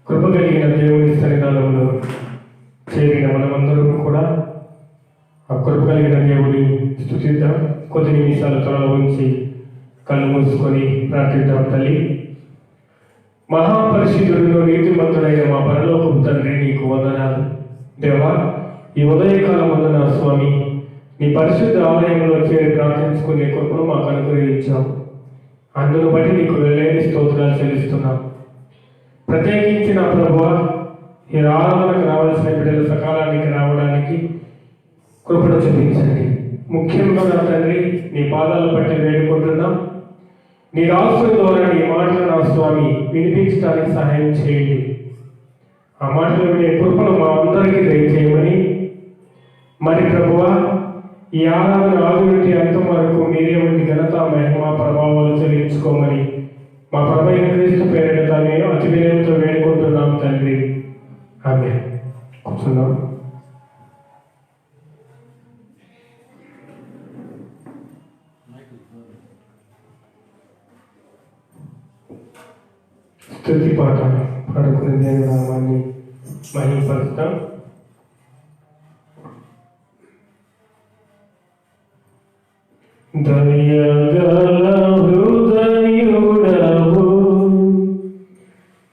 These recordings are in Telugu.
కృప కలిగిన దేవుని సన్నిధానంలో చేరిన మనమందరం కూడా ఆ కృప కలిగిన దేవుని స్తుతిద్దాం. కొద్ది నిమిషాలు త్వరలో ఉంచి కళ్ళు మూసుకొని ప్రార్థిద్దాం. తల్లి, మహాపరిశుద్ధుడు నీతిమంతుడైన మా పరలోకపు తండ్రి, నీకు వందనాలు. దేవా, ఈ ఉదయకాలం వందన స్వామి, నీ పరిశుద్ధ ఆలయంలో చేరి ప్రార్థించుకునే కృపను మాకు అనుగ్రహించావు. అందును బట్టి నీకు వెళ్ళలేని స్తోత్రాలు చెల్లిస్తున్నాం. ప్రత్యేకించిన ప్రభువా, ఈ ఆరాధనకు రావాల్సిన బిడ్డల సకాలానికి రావడానికి కృపను చూపించండి. ముఖ్యంగా నా తండ్రి, నీ పాదాలు బట్టి వేడుకుంటున్నాం. నీ రాష్ట్రం ద్వారా నీ మాటలు నా స్వామి వినిపించడానికి సహాయం చేయండి. ఆ మాటలు వినే కృపను మా అందరికీ దయచేయమని, మరి ప్రభువా, ఈ ఆరాధన ఆది నుండి అంతం వరకు మీరే వంటి ఘనత, మహిమ, ప్రభావాలు చెల్లించుకోమని మా ప్రభువైన క్రీస్తు పేరిట నేను అతి వినయంతో వేడుకుంటున్నాం తండ్రి. ఆమేన్. కూర్చున్నాం. స్తుతి పాట పాడుకునే దేవుని నామాన్ని మహిమపరుస్తాం. దయగల హృదయుడవు,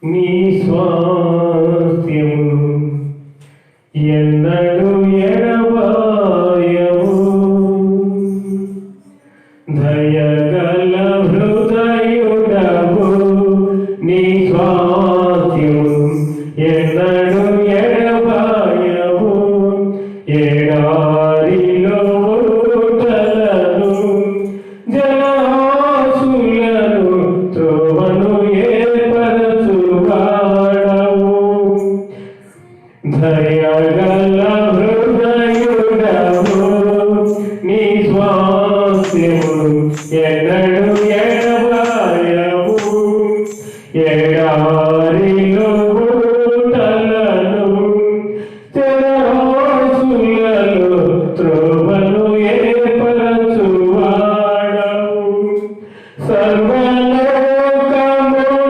నీ స్వాస్థ్యము ఎన్నడూ ఎడబాయవు. దయగల హృదయుడవు, నీ స్వాస్థ్యము ఎన్నడూ ఎడబాయవు. ఎడారిలో జలహాసులను త్రోవను ఏర్పరచువాడవు. దయగల హృదయుడవు, నీ స్వాస్థ్యము ఎన్నడూ ఎడబాయవు. ఎడారిలో ఊటలను జలహాసులను త్రోవను ఏర్పరచువాడవు. సర్వలోకము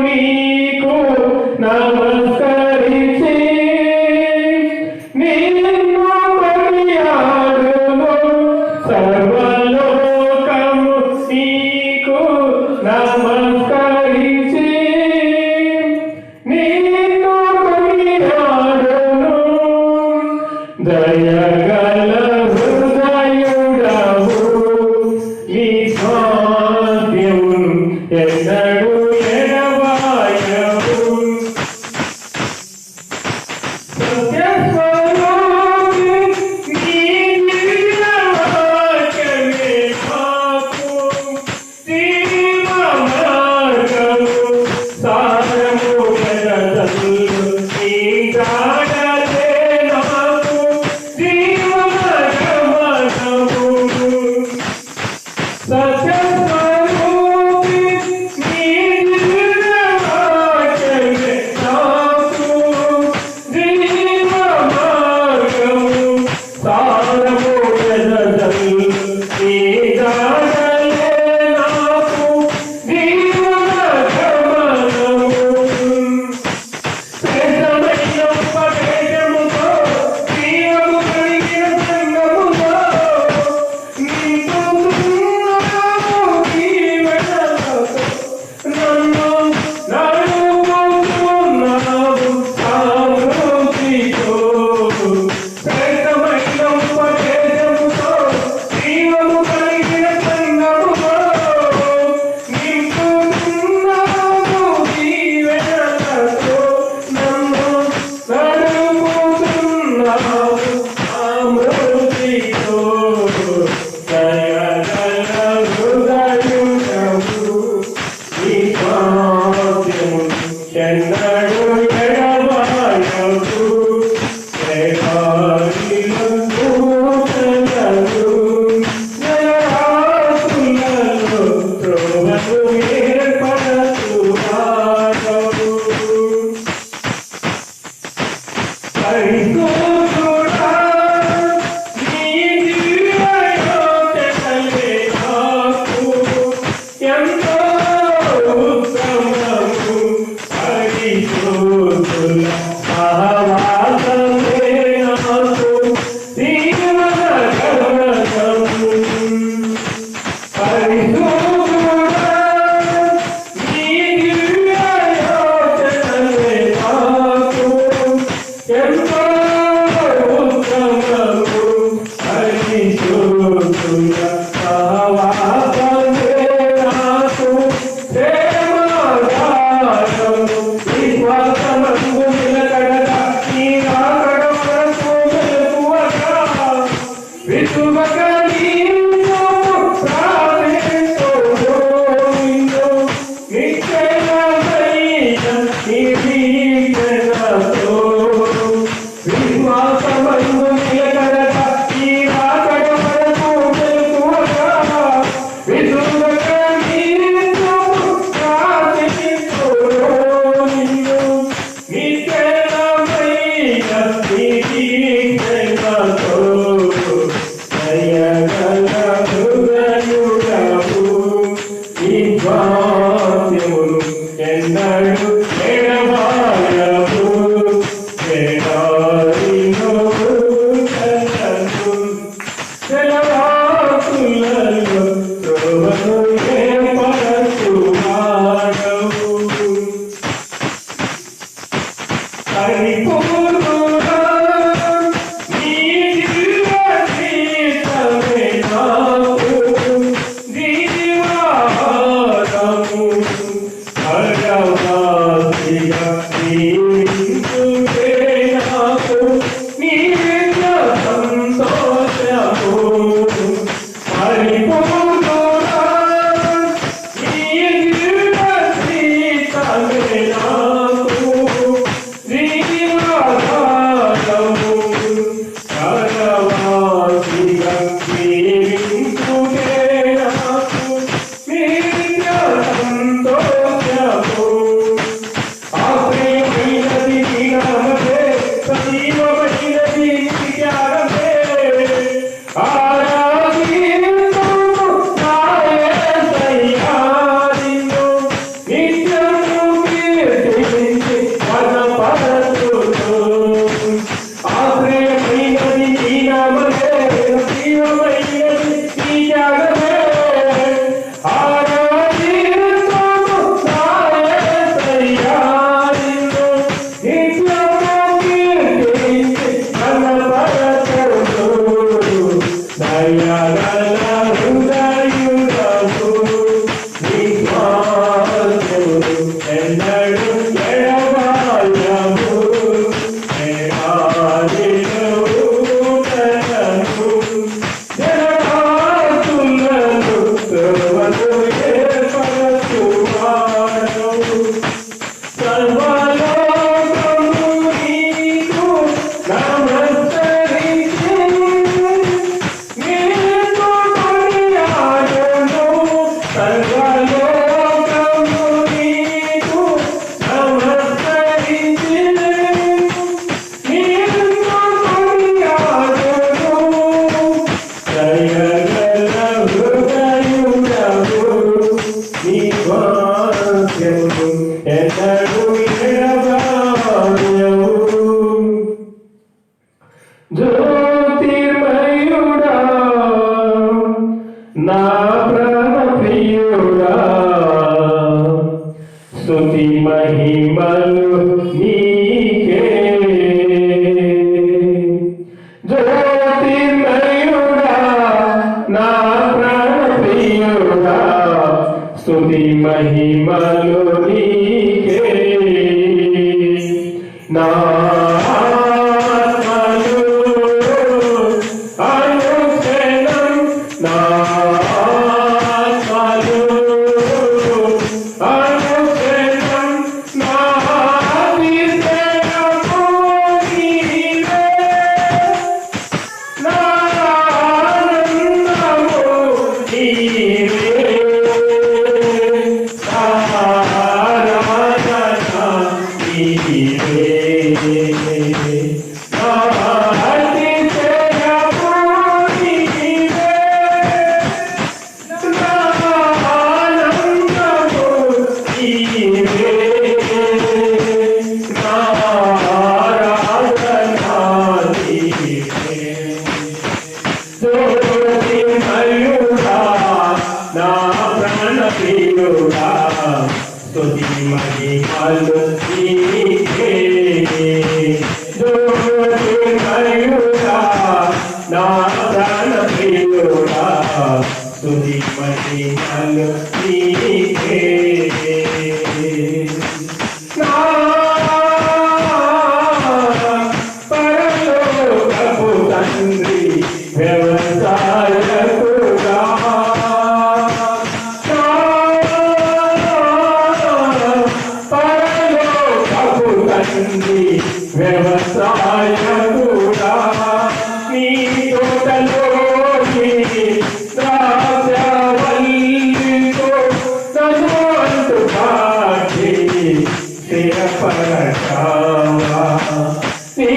నీకు నమస్కరించి నిన్ను కొనియాడును. సర్వలోకము నీకు నమస్కరించి నిన్ను తండ్రి వ్యవసాయకుడా నీ తోటలోని ద్రాక్షవల్లితో నన్ను అంటుబాటి స్థిరపరచావా నీ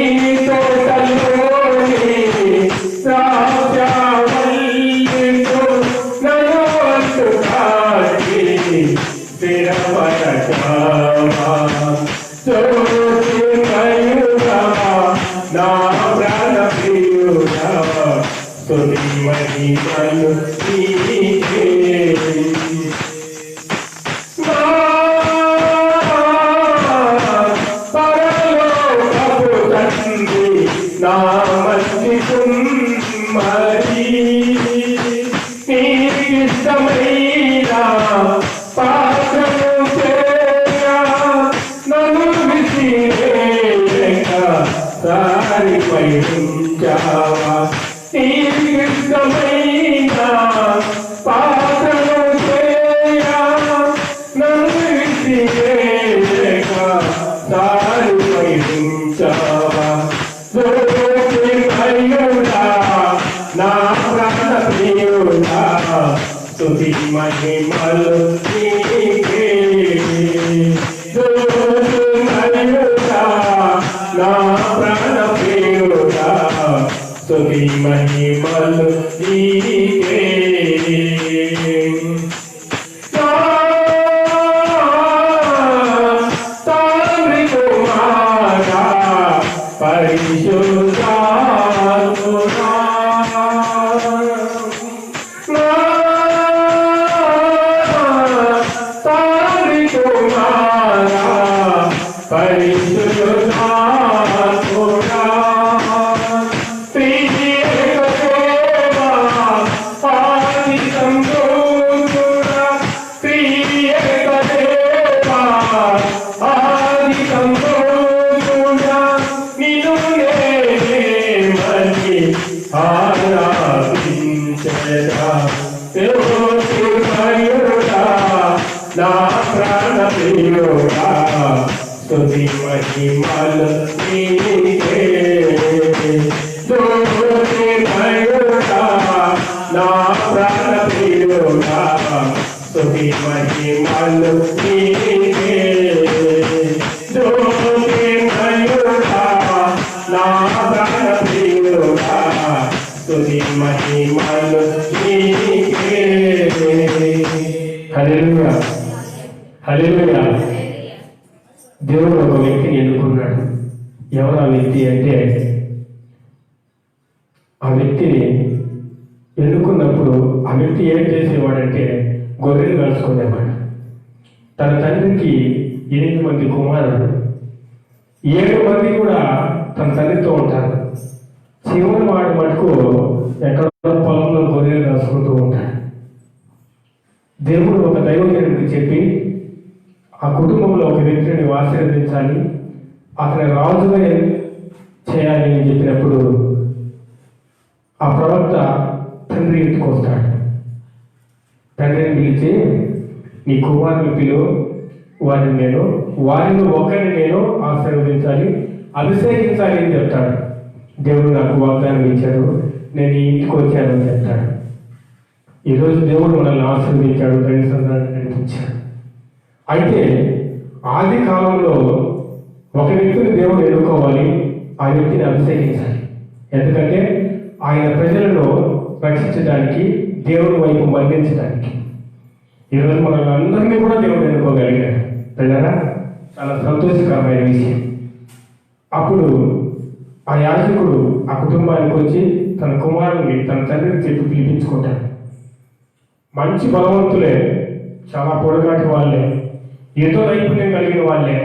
తోటలోని ద్రాక్షవల్లితో నన్ను అంటుబాటి స్థిరపరచావా జ్యోతిర్మయుడా నా ప్రాణ ప్రియుడా స్తుతి మహిమలు నీకే నా పరలోకపు తండ్రి నా మంచి కుమ్మరి నీకిష్టమైన పాత్రను నన్ను విసిరేయక దారిపై ఉంచావా నీకిష్టమైన పాత్రను నన్ను విసిరేయక దారిపై ఉంచావా జ్యోతిర్మయుడా నా ప్రాణ ప్రియుడా స్తుతి మహిమలు నీకే జ్యోతిర్మయుడా నా ప్రాణ ప్రియుడా స్తుతి మహిమలు నీకే తండ్రి కుమారా పరిశుద్ధాత్ముడా తండ్రి కుమారా పరిశుద్ధాత్ముడా ప్రియక దేవా ఆది సంతోషుడా ప్రియక దేవా ఆది సంతోషుడా నిన్ను నేనే ఆరాధించగా జ్యోతిర్మయుడా నా ప్రాణ ప్రియుడా స్తుతి మహిమలు నీకే జ్యోతిర్మయుడా నా ప్రాణ ప్రియుడా స్తుతి మహిమలు నీకే జ్యోతిర్మయుడా నా ప్రాణ ప్రియుడా స్తుతి మహిమలు నీకే హల్లెలూయా హల్లెలూయా దేవుడు ఒక వ్యక్తిని ఎన్నుకున్నాడు. ఎవరు ఆ వ్యక్తి అంటే, ఆ వ్యక్తిని ఎన్నుకున్నప్పుడు ఆ వ్యక్తి ఏం చేసేవాడంటే గొర్రెలు కలుసుకునేవాడు. తన తండ్రికి 8 మంది కుమారులు, 7 మంది కూడా తన తండ్రితో ఉంటారు. చివరి వాడు మటుకు ఎక్కడో పొలంలో గొర్రెలు కలుసుకుంటూ ఉంటాడు. దేవుడు ఒక దైవజనుడికి చెప్పి ఆ కుటుంబంలో ఒక వ్యక్తిని ఆశీర్వదించాలి, అతని రాజుగా చేయాలి అని చెప్పినప్పుడు ఆ ప్రవక్త తండ్రి ఇంటికి వస్తాడు. తండ్రిని పిలిచి నీ కుమారుని పిలువు, వారిని ఒకరిని నేను ఆశీర్వదించాలి, అభిషేకించాలి అని చెప్తాడు. దేవుడు నాకు వాగ్దానం ఇచ్చాడు, నేను ఈ ఇంటికి వచ్చాను అని చెప్తాడు. ఈరోజు దేవుడు మనల్ని ఆశీర్వదించాడు, తండ్రి సంతానాన్ని నడిపించాడు. అయితే ఆది కాలంలో ఒక వ్యక్తిని దేవుడు ఎన్నుకోవాలి, ఆ వ్యక్తిని అభిషేకించాలి. ఎందుకంటే ఆయన ప్రజలను రక్షించడానికి, దేవుడి వైపు మళ్లించడానికి. ఈరోజు మనల్ని అందరినీ కూడా దేవుడు ఎన్నుకోగలిగాడు. ప్రజరా చాలా సంతోషకరమైన విషయం. అప్పుడు ఆ యాజకుడు ఆ కుటుంబానికి వచ్చి తన కుమారుని తన తండ్రికి చెప్పి పిలిపించుకుంటాడు. మంచి బలవంతులే, చాలా పొడగాటి వాళ్ళే, ఎంతో నైపుణ్యం కలిగిన వాళ్ళే.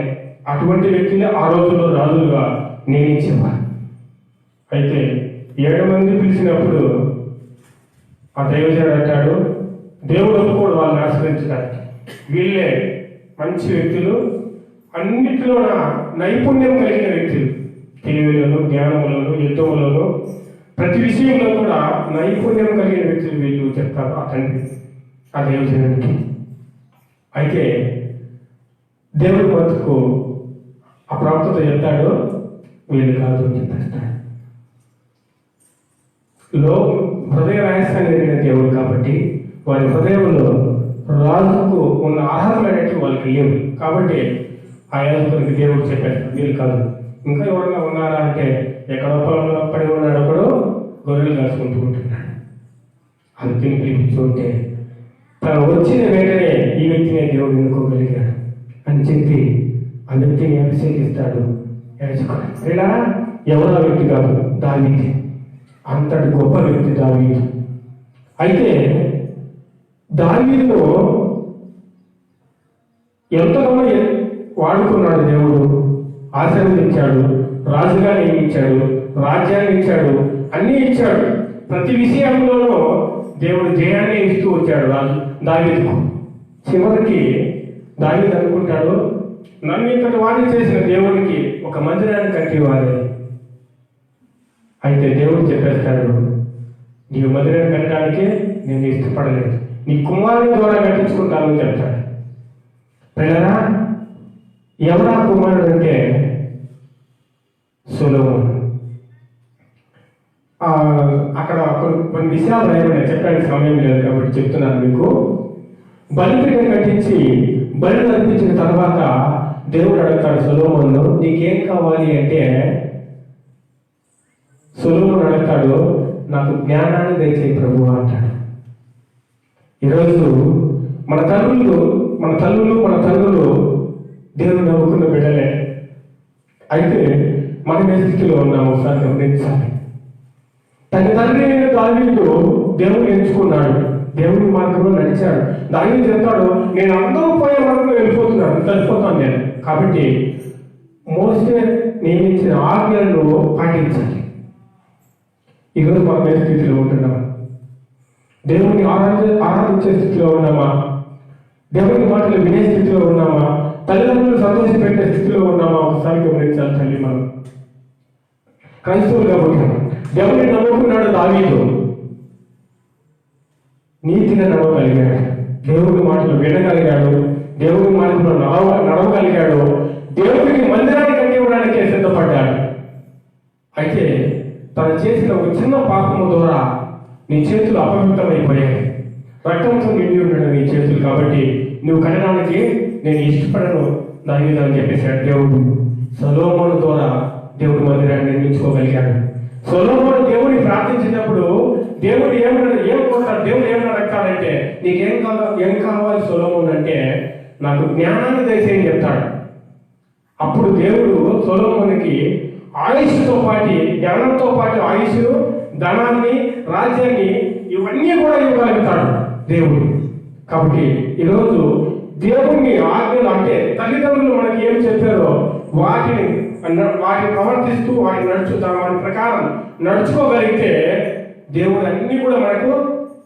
అటువంటి వ్యక్తులే ఆ రోజుల్లో రాజులుగా నియమించేవారు. అయితే 7 మంది పిలిచినప్పుడు ఆ దైవజనుడు అంటాడు, దేవుడు ఒప్పుకోడు వాళ్ళని ఆశ్రయించడానికి. వీళ్ళే మంచి వ్యక్తులు, అన్నిటిలో నైపుణ్యం కలిగిన వ్యక్తులు, తెలివిలోను, జ్ఞానములోను, యుద్ధములోను, ప్రతి విషయంలో కూడా నైపుణ్యం కలిగిన వ్యక్తులు వీళ్ళు చెప్తారు ఆ తండ్రి ఆ దైవజనుడికి. అయితే దేవుడి మతుకు ఆ ప్రవక్తతో చెప్తాడు, వీళ్ళు కాదు అని చెప్పేస్తాడు. హృదయ రహస్యాన్ని ఎరిగిన దేవుడు కాబట్టి వారి హృదయంలో రాజుకు ఉన్న అర్హతలనేవి వాళ్ళకి లేవు. కాబట్టి ఆ యాజకునికి దేవుడు చెప్పేస్తాడు, వీళ్ళు కాదు. ఇంకా ఎవరైనా ఉన్నారా అంటే ఎక్కడో పొలంలో పడి ఉన్నాడు, ఒకడు గొర్రెలు కాసుకుంటూ ఉంటున్నాడు. అది తిని పిలిపించుంటే తను వచ్చిన వెంటనే ఈ వ్యక్తిని దేవుడు ఎన్నుకోగలిగాడు అని చెప్పి ఆ వ్యక్తిని అభిషేకిస్తాడు యాజకుడు. ఇలా ఎవరో వ్యక్తి కాదు, దావీదు. అంతటి గొప్ప వ్యక్తి దావీదు. అయితే దావీదును ఎంతగానో వాడుకున్నాడు దేవుడు, ఆశీర్వదించాడు, రాజుగా నియమించాడు, రాజ్యాన్ని ఇచ్చాడు, అన్నీ ఇచ్చాడు. ప్రతి విషయంలోనూ దేవుడు జయాన్ని ఇస్తూ వచ్చాడు దావీదుకు. చివరికి దావీదు అనుకుంటాడు, నన్ను ఇక్కడ వాణి చేసిన దేవుడికి ఒక మందిరాన్ని కట్టివ్వాలి. అయితే దేవుడు చెప్పేస్తాడు, నీవు మందిరాన్ని కట్టడానికి నేను ఇష్టపడలేదు, నీ కుమారుని ద్వారా కట్టించుకుంటానని చెప్తాడు. పిల్లరా, ఎవరా కుమారుడు అంటే సొలొమోను. అక్కడ కొన్ని విషయాలు రాయబడినాయి, చెప్పడానికి సమయం లేదు కాబట్టి చెప్తున్నాను మీకు. బలిపీఠం కట్టించి బలి అర్పించిన తర్వాత దేవుడు అడుగుతాడు సొలొమోను, నీకేం కావాలి అంటే సొలొమోను అడుగుతాడు, నాకు జ్ఞానాన్ని దయచేయి ప్రభువా అంటాడు. ఈరోజు మన తల్లులు మన తండ్రులు దేవుడు నవ్వుకున్న బిడ్డలే. అయితే మనం ఏ స్థితిలో ఉన్నాము ఒకసారి గమనించాలి. తన తండ్రి దావీదు దేవుడు ఎంచుకున్నాడు, దేవుని మార్గంలో నడిచాడు. దావీదు చెప్తాడు, నేను అందరూ పోయే మార్గంలో వెళ్ళిపోతాను నేను. కాబట్టి మోసే నియమించిన ఆజ్ఞలను పాటించాలి. ఈరోజు మనం ఏ స్థితిలో ఉంటున్నాం? దేవుని ఆరాధించే స్థితిలో ఉన్నామా? దేవుని మాటలు వినే స్థితిలో ఉన్నామా? తల్లిదండ్రులు సంతోషపెట్టే స్థితిలో ఉన్నామా? ఒకసారి గమనించాలి తల్లి. మనం క్రైస్తవులుగా పుట్టాం. దేవుని నమ్ముకున్నాడు దావీదు, నీతిగా నడవగలిగాడు, దేవుని మాటలు వినగలిగాడు, దేవుని మాటలు నడవగలిగాడు, దేవుడికి మందిరాన్ని కట్టివ్వడానికే సిద్ధపడ్డాడు. అయితే తను చేసిన ఒక చిన్న పాపము ద్వారా నీ చేతులు అపవిత్రమైపోయాయి, రక్తంతో నిండి ఉన్నాడు నీ చేతులు, కాబట్టి నువ్వు కట్టడానికి నేను ఇష్టపడను దావీదు అని చెప్పేశాడు దేవుడు. సొలొమోను ద్వారా దేవుడు మందిరాన్ని నిర్మించుకోగలిగాడు. సొలొమోను దేవుడిని ప్రార్థించినప్పుడు దేవుడు ఏం కోరుతాడు? దేవుడు ఏమన్నా అడగతాడంటే, ఏం కావాలి సొలొమోను అంటే, నాకు జ్ఞానాన్ని దయచేయని చెప్తాడు. అప్పుడు దేవుడు సొలొమోనుకి ఆయుష్తో పాటు, జ్ఞానంతో పాటు ఆయుష్, ధనాన్ని, రాజ్యాన్ని ఇవన్నీ కూడా ఇవ్వగలుగుతాడు దేవుడు. కాబట్టి ఈరోజు దేవుని ఆజ్ఞలు అంటే తల్లిదండ్రులు మనకి ఏం చెప్పారో వాటిని ప్రవర్తిస్తూ వాటి వాటి ప్రకారం నడుచుకోగలిగితే దేవుడు అన్ని కూడా మనకు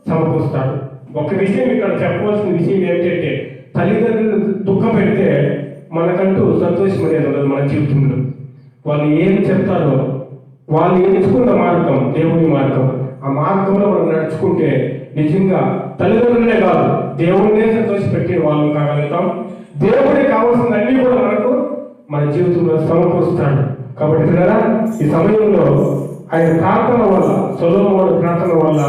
సమకూరుస్తాడు. ఒక విషయం ఇక్కడ చెప్పవలసిన విషయం ఏమిటంటే, తల్లిదండ్రులు దుఃఖం పెడితే మనకంటూ సంతోషం అనేది ఉండదు మన జీవితంలో. వాళ్ళు ఏం చెప్తారో, వాళ్ళు ఎంచుకున్న మార్గం దేవుని మార్గం, ఆ మార్గంలో మనం నడుచుకుంటే నిజంగా తల్లిదండ్రులే కాదు దేవుడినే సంతోషపెట్టి వాళ్ళు కాగలుగుతాం. దేవుడికి కావాల్సిన అన్ని కూడా మనకు మన జీవితంలో సమకూరుస్తాడు. కాబట్టి పిల్లరా, ఈ సమయంలో ఆయన ప్రార్థన వల్ల, సొలొమోను ప్రార్థన వల్ల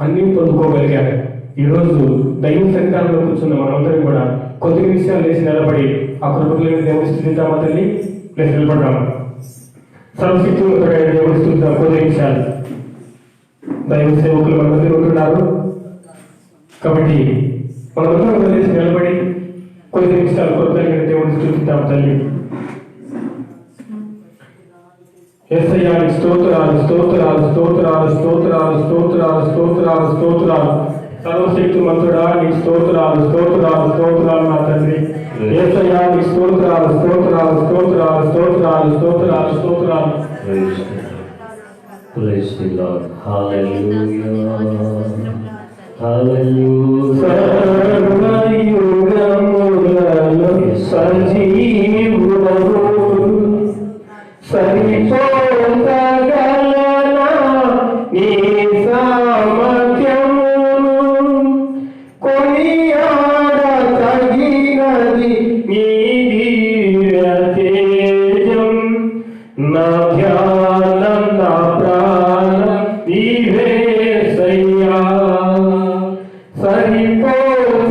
అన్ని పొందుకోగలిగారు. ఈరోజు దైవ సంఘాలలో కూర్చున్న మనందరం కూడా కొద్ది విషయాలు వేసి నిలబడి ఆ కృపలను దేవుడి స్థితిద్దామా తల్లి? ప్లేస్ నిలబడ్డాము. సర్వశక్తివంతుడైన దేవుడి స్థితిద్దాం. కొద్ది నిమిషాలు దైవ సేవకులు మన దగ్గర ఉంటున్నారు కాబట్టి మనందరం కలిసి నిలబడి కొద్ది నిమిషాలు కొద్దిగా దేవుడిని స్థుతిద్దాం తల్లి. యేసయ్యాని స్తోత్రాలు స్తోత్రాలు స్తోత్రాలు స్తోత్రాలు స్తోత్రాలు స్తోత్రాలు స్తోత్రాలు. సర్వశక్తిమంతుడా నీకు స్తోత్రాలు స్తోత్రాలు స్తోత్రాలు నా తండ్రి. యేసయ్యా నీకు స్తోత్రాలు స్తోత్రాలు స్తోత్రాలు స్తోత్రాలు స్తోత్రాలు స్తోత్రాలు. Praise the Lord. Hallelujah. Hallelujah. సర్వయుగములలో సజీవుడవు సరిపోతగలనా నీ సామర్థ్యమును కొనియాడతగినది నీ దివ్య తేజస్సు. నా ధ్యానం నా ప్రాణం నీవేసయ్యా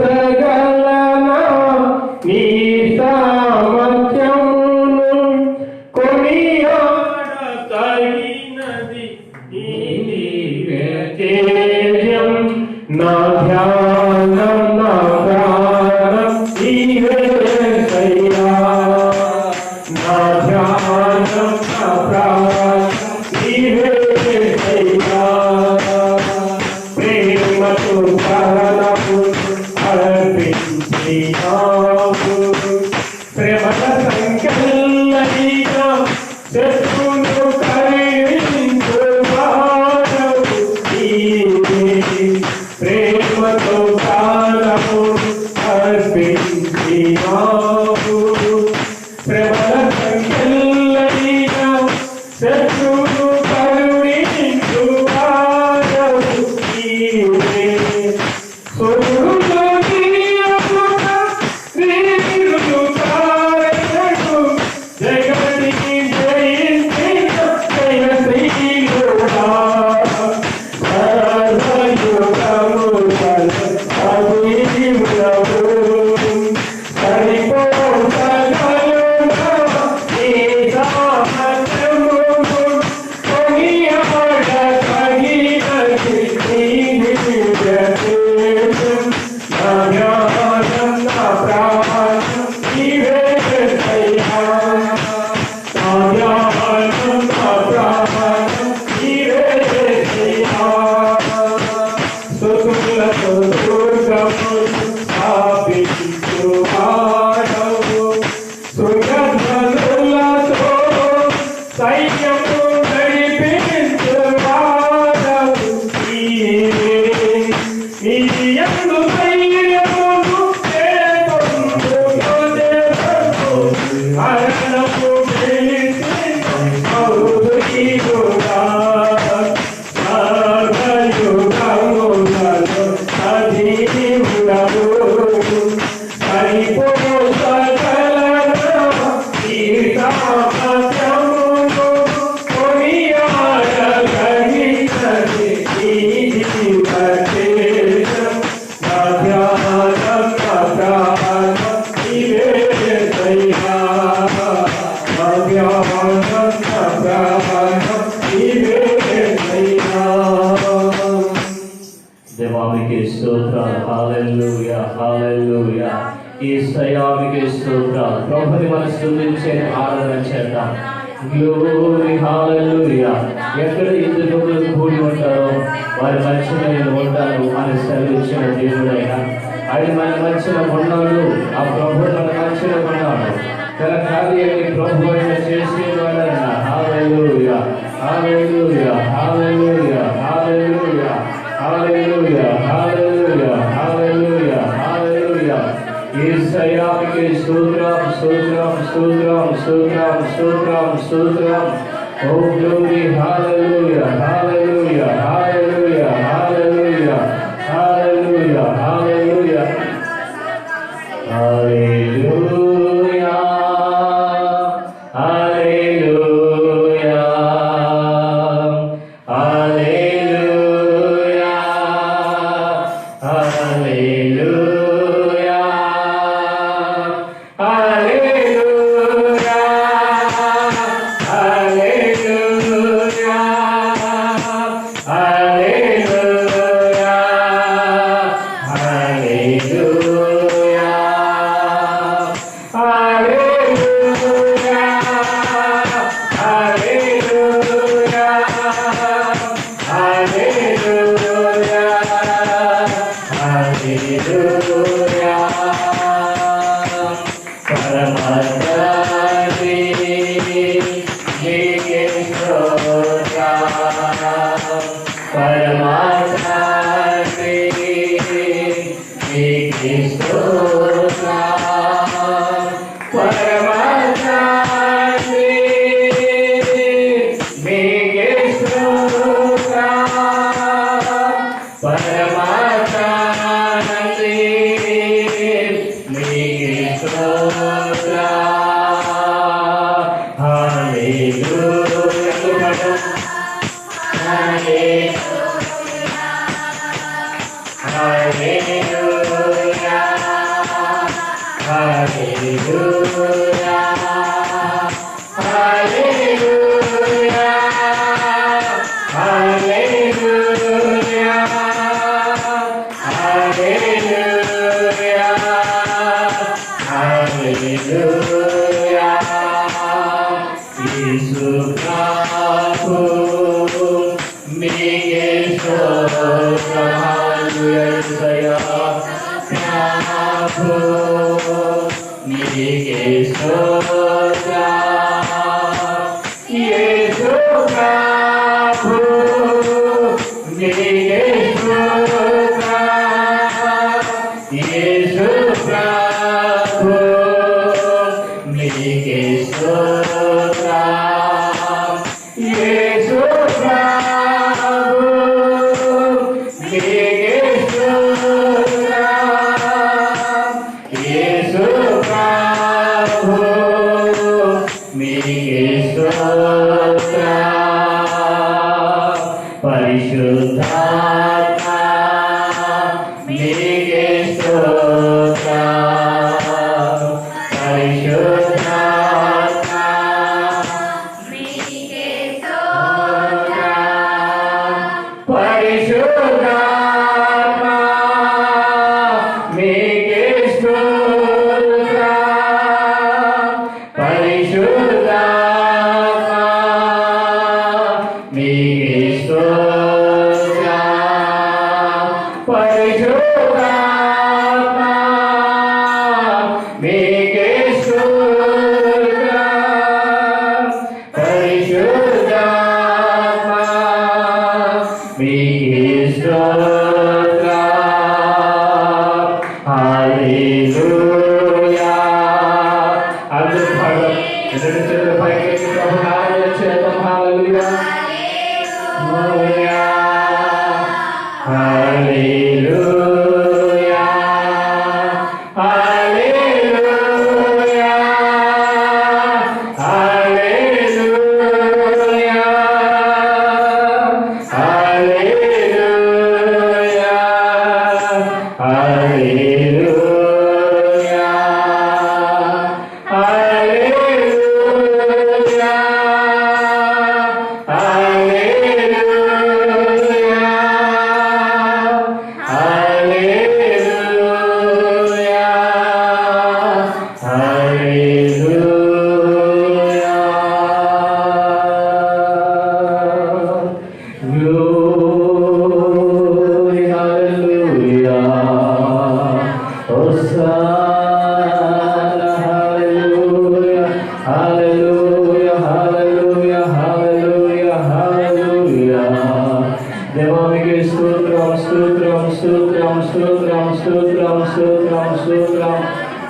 సరిపోసగలనా నీ సామర్థ్యమును కొనియాడతగినది నీవే తేజం నా ధ్యానం నా ప్రాణం నీవేసయ్యా నా ధ్యానం నా ప్రాణం నీవేసయ్యా ప్రేమతో ప్రాణము అర్పించినావు శ్రమల సంఖ్యలనిగా శత్రువును కరుణించువాడవు నీవే ప్రేమతో ప్రాణము అర్పించినావు శ్రమల సంఖ్యలనిగా శత్రువును కరుణించువాడవు నీవే జగతికి జయించిన జయశ్రీలుడా దేవానికి స్తోత్రాలు. హల్లెలూయా హల్లెలూయా. యేసయ్యానికి స్తోత్రాలు. ప్రభుని మనం స్తుతించే ఆరాధన చేద్దాం. గ్లోరీ హల్లెలూయా. ఎక్కడ ఇద్దరు కూడి ఉంటారో వారి మధ్యన నేను ఉంటాను అని సెలవిచ్చిన దేవుడైన ఆయన మన మధ్యన ఉన్నాడు. ఆ ప్రభు మన మధ్యన ఉన్నాడు. తన కార్యాన్ని ప్రభు అయిన చేసేవాడన్న హల్లెలూయా హల్లెలూయా హల్లెలూయా హల్లెలూయా హల్లెలూయా హల్లెలూయా హల్లెలూయా హల్లెలూయా. యేసయ్యాకి స్తోత్రం స్తోత్రం స్తోత్రం స్తోత్రం స్తోత్రం స్తోత్రం. ఓ గ్లోరీ హల్లెలూయా హల్లెలూయా హల్లెలూయా హల్లెలూయా హల్లెలూయా హల్లెలూయా హల్లెలూయా హల్లెలూయా హల్లెలూయా హల్లెలూయా హల్లెలూయా హల్లెలూయా హల్లెలూయా హల్లెలూయా యేసు ప్రభు మీకే స్తోత్రం హల్లెలూయా యేసయ్యా ప్రభు మీకే స్తోత్రం యేసు ప్రభు మీకే స్తోత్రం యేసు ప్రభు మీకే స్తోత్రం యేసు ప్రభు మీకే స్తోత్రం యేసు ప్రభు మీకే స్తోత్రం పరిశుద్ధాత్మ మీకే స్తోత్రం పరిశుద్ధాత్మ మీకే స్తోత్రం పరిశుద్ధాత్మ మీకే స్తోత్రం పరిశుద్ధాత్మ మీకే స్తోత్రం పరిశుద్ధాత్మ మీకే స్తోత్రం పరిశుద్ధాత్మ మీకే స్తోత్రం హల్లెలూయా అందరూ పాడదాం ఎదురు చేతుల పైకి ప్రభు నామములో చేద్దాం హల్లెలూయా హల్లెలూయా హల్లెలూయా హల్లెలూయా హల్లెలూయా హల్లెలూయా హల్లెలూయా దేవానికి స్తోత్రం స్తోత్రం స్తోత్రం స్తోత్రం స్తోత్రం స్తోత్రం స్తోత్రం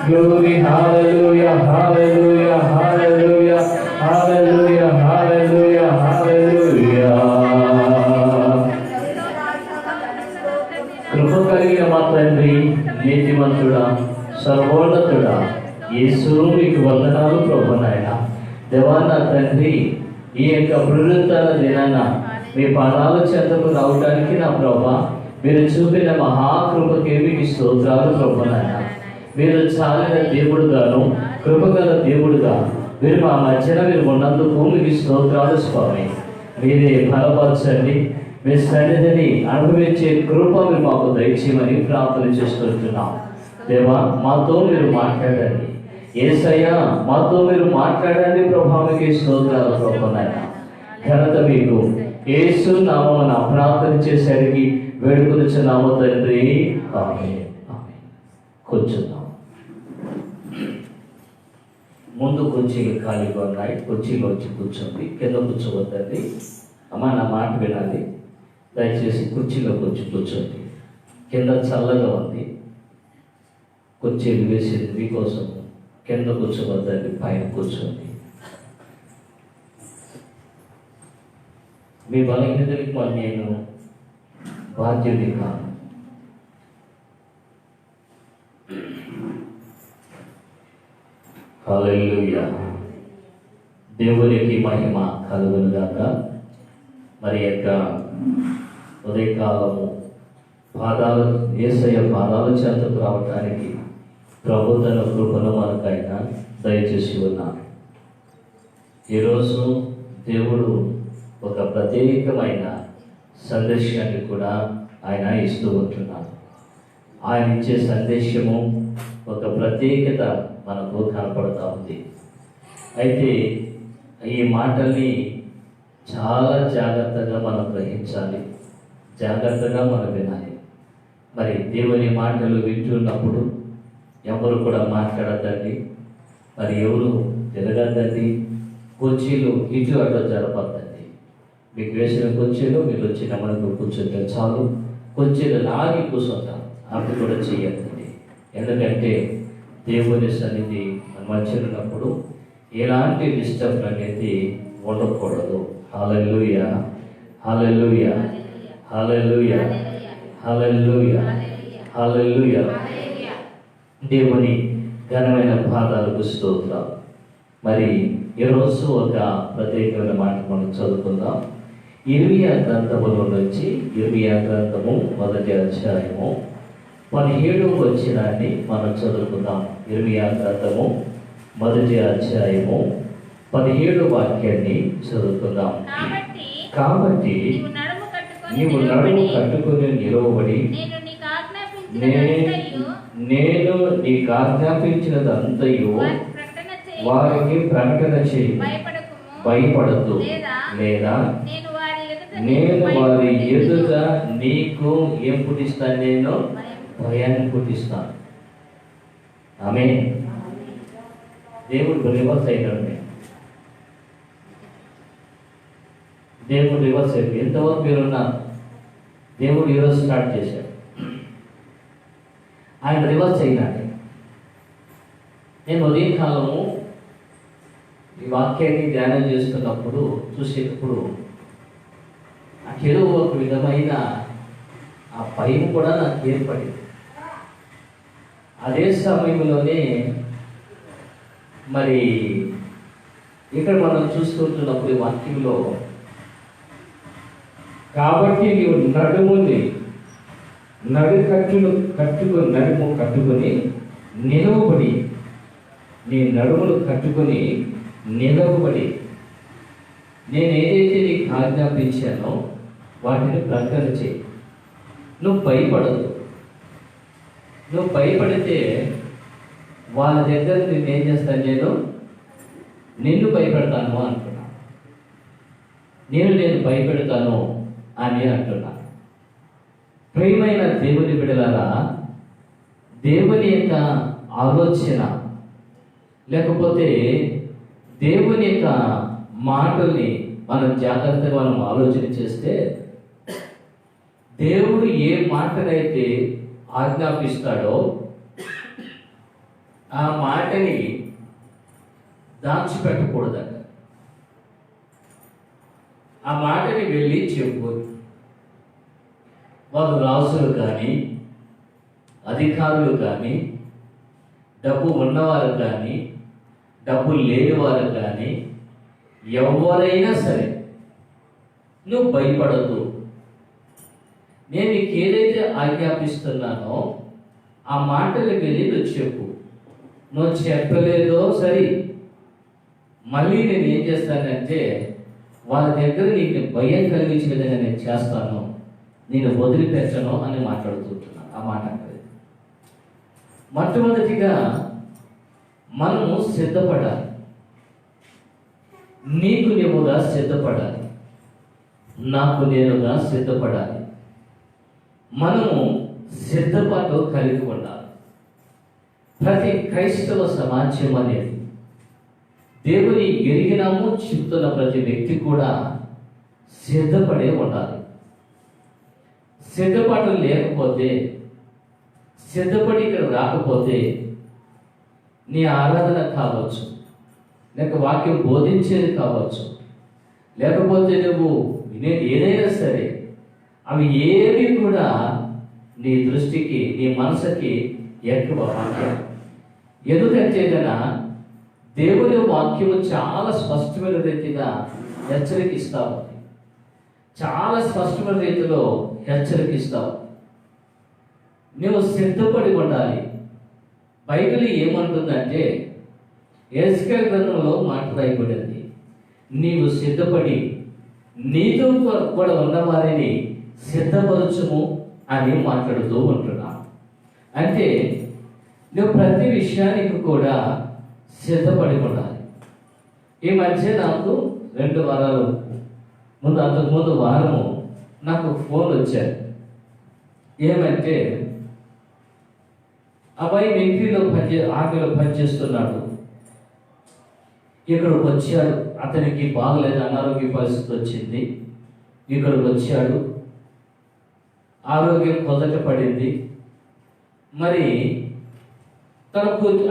గ్లోరీ హల్లెలూయా హల్లెలూయా హల్లెలూయా హల్లెలూయా హల్లెలూయా హల్లెలూయా కృప కలిగిన మా తండ్రి నీతిమంతుడా సర్వోన్నతుడా యేసు మీకు వందనాలు ప్రభు నాయన దేవా నా తండ్రి ఈ యొక్క పునరుద్ధరణ దినాన మీ పాదాల చెంతకు రావడానికి నా ప్రభా మీరు చూపిన మహాకృపకి మీకు స్తోత్రాలు ప్రభు నాయన మీరు చాలిన దేవుడుగాను కృపగల దేవుడుగా మీరు మా మధ్యన మీరు ఉన్నందుకు మీకు స్తోత్రాలు స్వామి మీరే బలపరచండి మీ సన్నిధిని అనుభవించే కృప మీరు మాకు దయచేయమని ప్రార్థన చేస్తున్నాం దేవా మాతో మీరు మాట్లాడండి యేసయ్యా మాతో మీరు మాట్లాడండి ప్రభావికి స్తోత్రాలు ప్రభు నాయన ఘనత మీకు యేసు నామమున ప్రార్థన చేసేసరికి వేడుకొనుచున్నాము తండ్రి ఆమేన్ ఆమేన్ కూర్చున్నాం ముందు కుర్చీలు ఖాళీగా ఉన్నాయి కుర్చీలో వచ్చి కూర్చోండి కింద కూర్చోవద్దండి అమ్మ నా మాట వినాలి దయచేసి కుర్చీలోకి వచ్చి కూర్చోండి కింద చల్లగా ఉంది కుర్చీలు వేసింది మీకోసం కింద కూర్చోవద్దండి పైన కూర్చోండి మీ బలహీనతలకు మరి నేను బాధ్యత కాను హల్లెలూయా దేవునికి మహిమ కలుగునుగాక మరి యొక్క ఉదయకాలము పాదాలు యేసయ్య పాదాల చెంతకు రావటానికి ప్రభు తన కృపను మనకైనా దయచేసి ఉన్నాను ఈరోజు దేవుడు ఒక ప్రత్యేకమైన సందేశాన్ని కూడా ఆయన ఇస్తూ ఉంటున్నాడు ఆయన ఇచ్చే సందేశము ఒక ప్రత్యేకత మనకు కనపడతా ఉంది అయితే ఈ మాటల్ని చాలా జాగ్రత్తగా మనం గ్రహించాలి, జాగ్రత్తగా మనం వినాలి. మరి దేవుని మాటలు వింటున్నప్పుడు ఎవరు కూడా మాట్లాడద్దండి, మరి ఎవరు తిరగద్దండి, కుర్చీలు ఇటు అటు జరపద్దండి. మీకు వేసిన కుర్చీలు మీరు వచ్చి నెమ్మదిగా కూర్చుంటే చాలు, కుర్చీలు లాగి కూర్చుంటాం, అవి కూడా చేయద్దండి. ఎందుకంటే దేవుని సన్నిధి మధ్య ఉన్నప్పుడు ఎలాంటి డిస్టర్బ్ అనేది ఉండకూడదు. హల్లెలూయా, హల్లెలూయా, హల్లెలూయా, హల్లెలూయా, హల్లెలూయా. దేవుని ఘనమైన పాదాలకు స్తోత్రం. మరి ఈరోజు ఒక ప్రత్యేకమైన మాట మనం చదువుకుందాం. ఇర్మియా గ్రంథములో నుంచి ఇర్మియా గ్రంథము 1వ అధ్యాయము 17వ వచనాన్ని మనం చదువుకుందాం. ఇర్మియా గ్రంథము 1వ అధ్యాయము 17వ వాక్యాన్ని చదువుకుందాం. కాబట్టి నీవు నడుము కట్టుకొని నిలవబడి నేను నీకు ఆజ్ఞాపించినదంతయు వారికి ప్రకటన చేయి, భయపడద్దు, లేదా నేను వారి ఎదుట నీకు ఏం పుట్టిస్తాను? నేను భయాన్ని పుట్టిస్తాను. ఆమేన్. దేవుడు రివర్స్ అయినాడు. దేవుడు రివర్స్ అయిపోయి ఎంతవరకు మీరున్నారు, దేవుడు ఈరోజు స్టార్ట్ చేశాడు. ఆయన రివర్స్ అయినాడు. నేను ఉదయకాలము ఈ వాక్యాన్ని ధ్యానం చేస్తున్నప్పుడు చూసేటప్పుడు నాకేదో ఒక విధమైన ఆ భయం కూడా నాకు ఏర్పడింది. అదే సమయంలోనే మరి ఇక్కడ మనం చూసుకుంటున్నప్పుడు ఈ వాక్యంలో కాబట్టి నీవు నడుముని నడుము కట్టుకొని నిలవబడి, నీ నడుములు కట్టుకొని నిలవబడి నేను ఏదైతే నీకు ఆజ్ఞాపించానో వాటిని ప్రకటన చేయి. నువ్వు భయపడదు. నువ్వు భయపడితే వాళ్ళ దగ్గర నేనేం చేస్తాను? నిన్ను భయపెడతాను అంటున్నా. నేను భయపెడతాను అని అంటున్నా. ప్రియమైన దేవుని బిడ్డలారా, దేవుని యొక్క ఆలోచన లేకపోతే దేవుని యొక్క మాటల్ని మనం జాగ్రత్తగా మనం ఆలోచన చేస్తే దేవుడు ఏ మాటనైతే ఆజ్ఞాపిస్తాడో ఆ మాటని దాచిపెట్టకూడదట. ఆ మాటని వెళ్ళి చెప్పు. వారు రాజులు కానీ, అధికారులు కానీ, డబ్బు ఉన్నవారు కానీ, డబ్బు లేనివారు కానీ, ఎవరైనా సరే నువ్వు భయపడద్దు. నేను నీకు ఏదైతే ఆజ్ఞాపిస్తున్నానో ఆ మాటలకు వెళ్ళి నువ్వు చెప్పు. నువ్వు చెప్పలేదో సరే, మళ్ళీ నేను ఏం చేస్తానంటే వాళ్ళ దగ్గర నీకు భయం కలిగించే విధంగా నేను చేస్తాను, నేను వదిలిపెట్టను అని మాట్లాడుతుంటున్నాను. ఆ మాట అంటే మొట్టమొదటిగా మనము సిద్ధపడాలి. నీకు నీవుగా సిద్ధపడాలి, నాకు నేనుగా సిద్ధపడాలి. మనము సిద్ధపాటు కలిగి ఉండాలి. ప్రతి క్రైస్తవ సమాజం అనేది దేవుని ఎరిగినాము చెప్తున్న ప్రతి వ్యక్తి కూడా సిద్ధపడే ఉండాలి. సిద్ధపాటు లేకపోతే, సిద్ధపడి ఇక్కడ రాకపోతే నీ ఆరాధన కావచ్చు, లేక వాక్యం బోధించేది కావచ్చు, లేకపోతే నువ్వు వినేది ఏదైనా సరే, అవి ఏవి కూడా నీ దృష్టికి, నీ మనసుకి ఎక్కువ వాక్యం. ఎందుకంటే కదా దేవుని వాక్యము చాలా స్పష్టమైన రీతిగా హెచ్చరికిస్తావు, చాలా స్పష్టమైన రీతిలో హెచ్చరికిస్తావు. నువ్వు సిద్ధపడి ఉండాలి. బైబిల్ ఏమంటుందంటే యెహెజ్కేలు గ్రంథంలో మాట రాయబడింది, నీవు సిద్ధపడి నీతో కూడా ఉన్న వారిని సిద్ధపరచుము అని మాట్లాడుతూ ఉంటున్నా. అంటే నువ్వు ప్రతి విషయానికి కూడా సిద్ధపడి ఉండాలి. ఈ మధ్య నాకు 2 వారాలు ముందు, అంతకుముందు వారము నాకు ఫోన్ వచ్చారు. ఏమంటే అబ్బాయి మిలిటరీలో ఆర్మీలో పనిచేస్తున్నాడు, ఇక్కడికి వచ్చాడు, అతనికి బాగలేదు, అనారోగ్య పరిస్థితి వచ్చింది, ఇక్కడికి వచ్చాడు, ఆరోగ్యం కొదట పడింది. మరి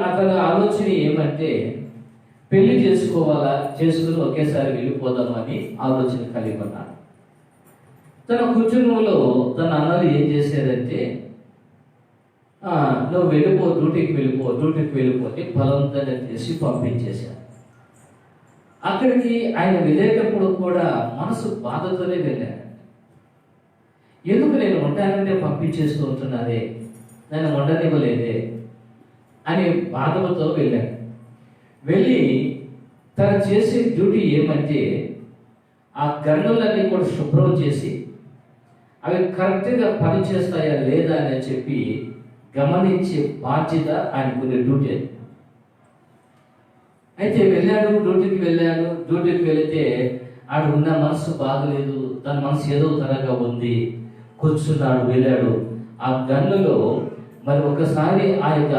అతని ఆలోచన ఏమంటే పెళ్లి చేసుకుని ఒకేసారి వెళ్ళిపోదామని ఆలోచన కలిగి ఉన్నాడు. తన కుటుంబంలో తన అన్నలు ఏం చేసేదంటే, నువ్వు డ్యూటీకి వెళ్ళిపోతే బలవంతంగా చేసి పంపించేశారు. అక్కడికి ఆయన వెళ్ళేటప్పుడు కూడా మనసు బాధతోనే వెళ్ళాడు. ఎందుకు నేను ఉంటానంటే పంపించేస్తూ ఉంటున్నారే, నన్ను ఉండనివ్వలేదే అని బాధతో వెళ్ళాడు. వెళ్ళి తను చేసే డ్యూటీ ఏమంటే ఆ గన్నులన్నీ కూడా శుభ్రం చేసి అవి కరెక్ట్గా పనిచేస్తాయా లేదా అని చెప్పి గమనించే బాధ్యత ఆయనకునే డ్యూటీ అది. అయితే డ్యూటీకి వెళితే ఆడు ఉన్న మనసు బాగలేదు, తన మనసు ఏదో తరగా ఉంది, కూర్చున్నాడు, వెళ్ళాడు. ఆ గన్నులో మరి ఒకసారి ఆ యొక్క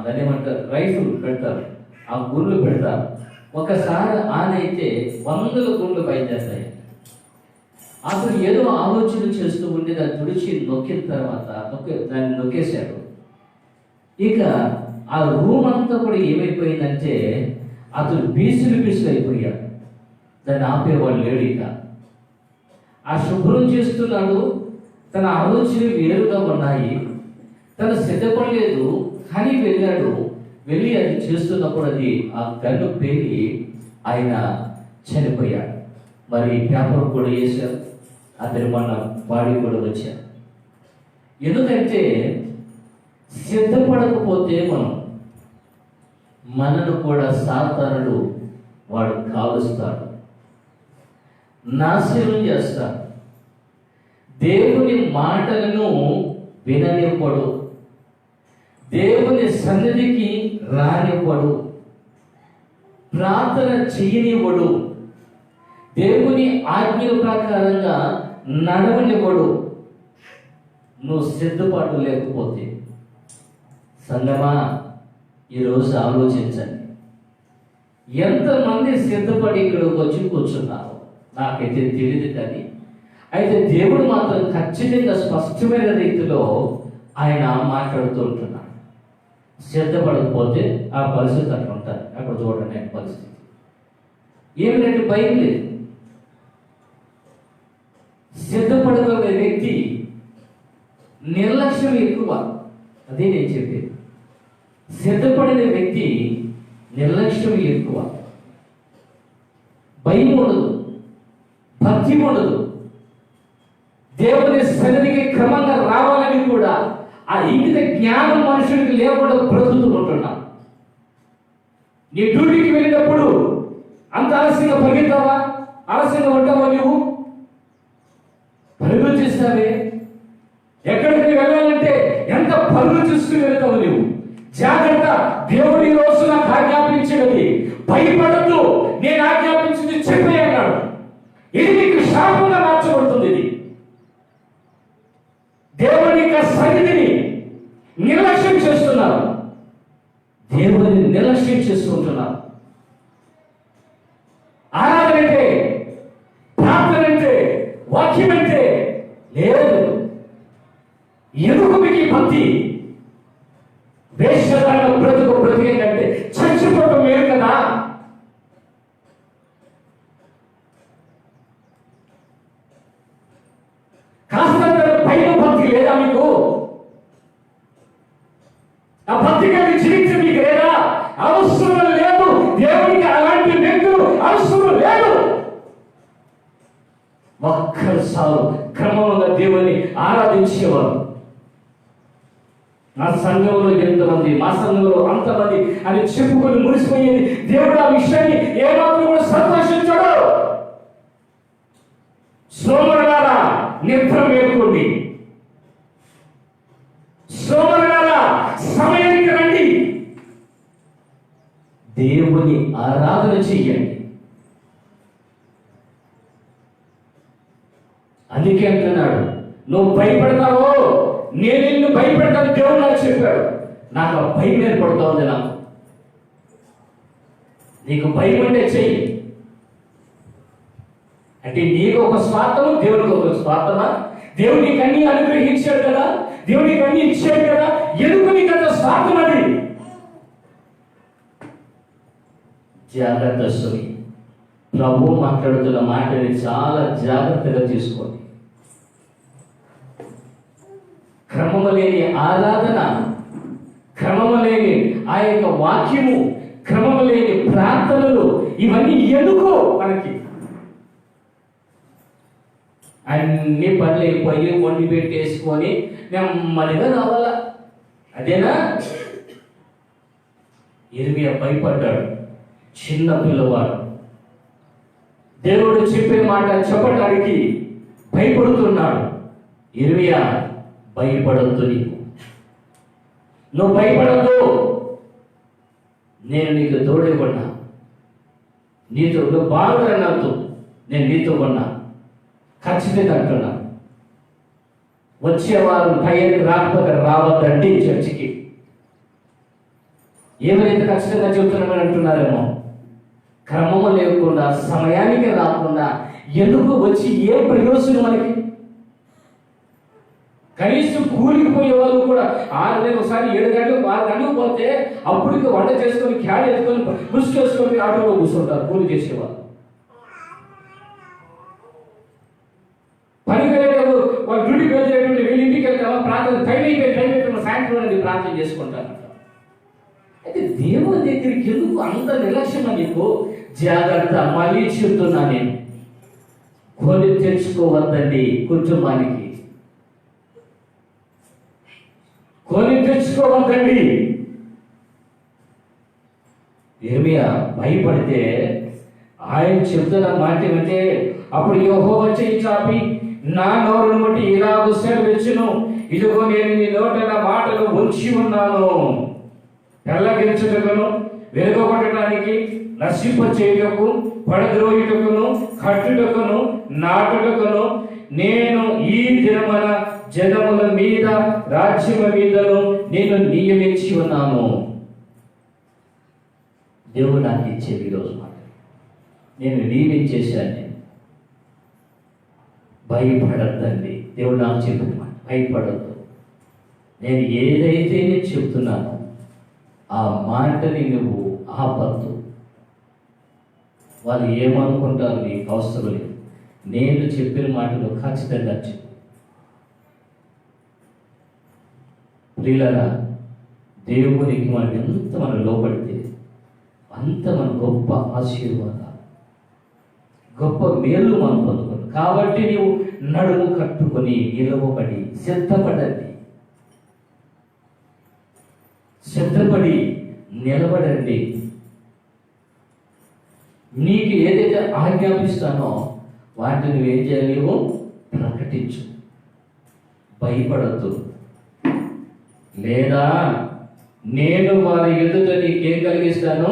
దాన్ని ఏమంటారు, రైఫిల్ పెడతారు, ఆ గుండ్లు పెడతారు. ఒకసారి ఆన్ అయితే 100 గుండ్లు బయలుదేరుతాయి. అతను ఏదో ఆలోచన చేస్తూ ఉండి దాన్ని తుడిచి నొక్కిన తర్వాత దాన్ని నొక్కేశాడు. ఇక ఆ రూమ్ అంతా కూడా ఏమైపోయిందంటే అతను పీసులు అయిపోయాడు. దాన్ని ఆపేవాడు లేడు. ఇక ఆ శుభ్రం చేస్తున్నాడు, తన ఆలోచనలు వేరుగా ఉన్నాయి, తను సిద్ధపడలేదు, కానీ వెళ్ళి అది చేస్తున్నప్పుడు అది ఆ గన్ను పేలి ఆయన చనిపోయాడు. మరి పేపర్ కూడా వేశారు, అతని మన బాడీ కూడా వచ్చారు. ఎందుకంటే సిద్ధపడకపోతే మనను కూడా సాతానుడు వాడు కాలుస్తాడు, నాశనం చేస్తాడు. దేవుని మాటలను విననివ్వడు, దేవుని సన్నిధికి రానివ్వడు, ప్రార్థన చేయనివ్వడు, దేవుని ఆజ్ఞల ప్రకారంగా నడవనివ్వడు. నువ్వు సిద్ధపాటు లేకపోతే. సంగమా, ఈరోజు ఆలోచించండి, ఎంతమంది సిద్ధపడి ఇక్కడికి వచ్చి కూర్చున్నారు నాకైతే తెలియదు. కానీ అయితే దేవుడు మాత్రం ఖచ్చితంగా స్పష్టమైన రీతిలో ఆయన మాట్లాడుతూ ఉంటున్నాడు. సిద్ధపడకపోతే ఆ పరిస్థితి అట్లా ఉంటుంది. అక్కడ చూడండి ఆయన పరిస్థితి ఏమిటంటే భయం లేదు. సిద్ధపడగలిగే వ్యక్తి నిర్లక్ష్యం ఎక్కువ. అదే నేను చెప్పేది. సిద్ధపడిన వ్యక్తి నిర్లక్ష్యం ఎక్కువ, భయం ఉండదు, భక్తి ఉండదు. దేవుని సన్నిధికి క్రమంగా రావాలని కూడా ఆ ఇంగిత జ్ఞానం మనుషుడికి లేకుండా బ్రతుకుతూ ఉంటున్నాం. నీ డ్యూటీకి వెళ్ళినప్పుడు అంత ఆలస్యంగా పరిగెత్తావా? ఆలస్యంగా ఉంటావా? నువ్వు పరుగులు చేస్తావే. ఎక్కడికి వెళ్ళాలంటే ఎంత పరుగులు చూసుకుని వెళ్తావు నువ్వు. జాగ్రత్త, దేవుడు ఈ రోజు నాకు ఆజ్ఞాపించినది, భయపడద్దు, నేను ఆజ్ఞాపించింది చెప్పే అన్నాడు. ఇది నీకు శాపంగా మార్చబడుతుంది. ఇది దేవుని యొక్క సన్నిధిని నిర్లక్ష్యం చేస్తున్నారు, దేవుని నిర్లక్ష్యం చేసుకుంటున్నారు. ఆరాధన అంటే, ప్రార్థన అంటే, వాక్యం అంటే లేదు. ఎందుకు మీకు ఈ భక్తి? వేషధారణ బ్రతికేంటంటే చచ్చిపోవటం లేదు కదా. కాస్త పైన భక్తి లేదా మీకు? ఆ భక్తి కలిగి జీవించే మీకు లేదా? అవసరం లేదు. దేవునికి అలాంటి వ్యక్తులు అవసరం లేదు. ఒక్కసారి క్రమంగా దేవుని ఆరాధించేవారు. నా సంఘంలో ఎంతమంది, మా సంఘంలో అంతమంది అని చెప్పుకొని మురిసిపోయేది. దేవుడు ఆ విషయాన్ని ఏమాత్రం కూడా సంతోషించాడు. సోమరులారా నిద్ర మేల్కోండి, సోమరులారా సమయానికి రండి. దేవుని ఆరాధన చెయ్యండి. అందుకే అంటున్నాడు, నువ్వు భయపడతావో నేను నిన్ను భయపెడతాను. దేవుడు నాకు చెప్పాడు. నాకు ఆ భయం ఏర్పడుతూ ఉంది. నీకు భయం అంటే చెయ్యి. అంటే నీకు ఒక స్వార్థము, దేవుడికి ఒక స్వార్థమా? దేవుడు నీకు అన్ని అనుగ్రహించాడు కదా, దేవుడు నీకు అన్ని ఇచ్చాడు కదా, ఎందుకు నీకు అంత స్వార్థం? అది జాగ్రత్త సుమి. ప్రభు మాట్లాడుతున్న మాటని చాలా జాగ్రత్తగా తీసుకోండి. క్రమము లేని ఆరాధన, క్రమము లేని ఆ యొక్క వాక్యము, క్రమము లేని ప్రార్థనలు, ఇవన్నీ ఎందుకు మనకి? అన్ని పనులు అయిపోయి వండి పెట్టేసుకొని నెమ్మదిగా రావాలా? అదేనా? ఇర్మియా భయపడ్డాడు, చిన్న పిల్లవాడు. దేవుడు చెప్పే మాట చెప్పడానికి భయపడుతున్నాడు. ఇర్మియా, భయపడద్దు, నువ్వు భయపడద్దు, నేను నీకు తోడే ఉన్నా, నీతో నువ్వు బాగున్నావు, నేను నీతో ఉన్నా, ఖచ్చితంగా అంటున్నా. వచ్చేవారు టైంకి రాకపోతే రావద్దండి చర్చికి. ఏమైతే ఖచ్చితంగా చెబుతున్నామని అంటున్నారేమో. క్రమము లేకుండా సమయానికి రాకుండా ఎందుకు వచ్చి ఏ ప్రయోజనం మనకి? కనీసం కూలికి పోయే వాళ్ళు కూడా 6 గంటలకు ఒకసారి 7 గంటలకు 6 గంటలకు పోతే అప్పటికి వంట చేసుకొని క్యాడ్ వేసుకొని బుష్ చేసుకొని ఆటోలో కూర్చుంటారు కూలి చేసేవాళ్ళు. పని వెళ్ళేటప్పుడు వాళ్ళు డ్యూటీకి వెళ్ళేటప్పుడు వీళ్ళ ఇంటికి వెళ్తామా, ప్రార్థన టైం అయిపోయి సాయంత్రం ప్రార్థన చేసుకుంటారు. అయితే దేవుని దగ్గరికి ఎందుకు అంత నిర్లక్ష్యం? నీకు జాగ్రత్త, మళ్ళీ చెప్తున్నా నేను, కొని తెచ్చుకోవద్దండి. కుటుంబానికి కొని తెచ్చుకోవద్దండి. ఇర్మియా భయపడితే ఆయన చెప్తున్న మాట ఏమంటే, అప్పుడు యెహోవా చెయ్యి చాపి నా నోరును బట్టి ఇలాగూ సెలవిచ్చును, ఇదిగో నేను నీ నోట నా మాటలు ఉంచి ఉన్నాను, తెల్లగించుటకును, వెలుగొట్టడానికి, నశింప చేయుటకు, పడద్రోయుటకును, కట్టుటకును, నాటుటకును, నేను ఈ దినమున జనముల మీద రాజ్యముల మీదను నేను నియమించి ఉన్నాను. దేవుడు నాకు ఇచ్చే ఈరోజు మాట నేను నియమించేశాను. నేను భయపడద్దండి. దేవుడు నాకు చెప్పిన మాట, భయపడద్దు. నేను ఏదైతే నేను చెప్తున్నానో ఆ మాటని నువ్వు ఆపద్దు. వాళ్ళు ఏమనుకుంటారు నీకు అవసరం లేదు. నేను చెప్పిన మాటలు ఖచ్చితంగా చెప్పు. ప్రియులారా, దేవునికి మనం ఎంత మనం లోపడితే అంత మన గొప్ప ఆశీర్వాదాలు, గొప్ప మేలు మనం పొందుకుంటాం. కాబట్టి నీవు నడుము కట్టుకొని నిలవబడి సిద్ధపడి నిలబడండి. నీకు ఏదైతే ఆజ్ఞాపిస్తానో వాటిని నువ్వేం చేయాలి? నువ్వు ప్రకటించు, భయపడద్దు. లేదా నేను వారి ఎదుట నీకేం కలిగిస్తాను?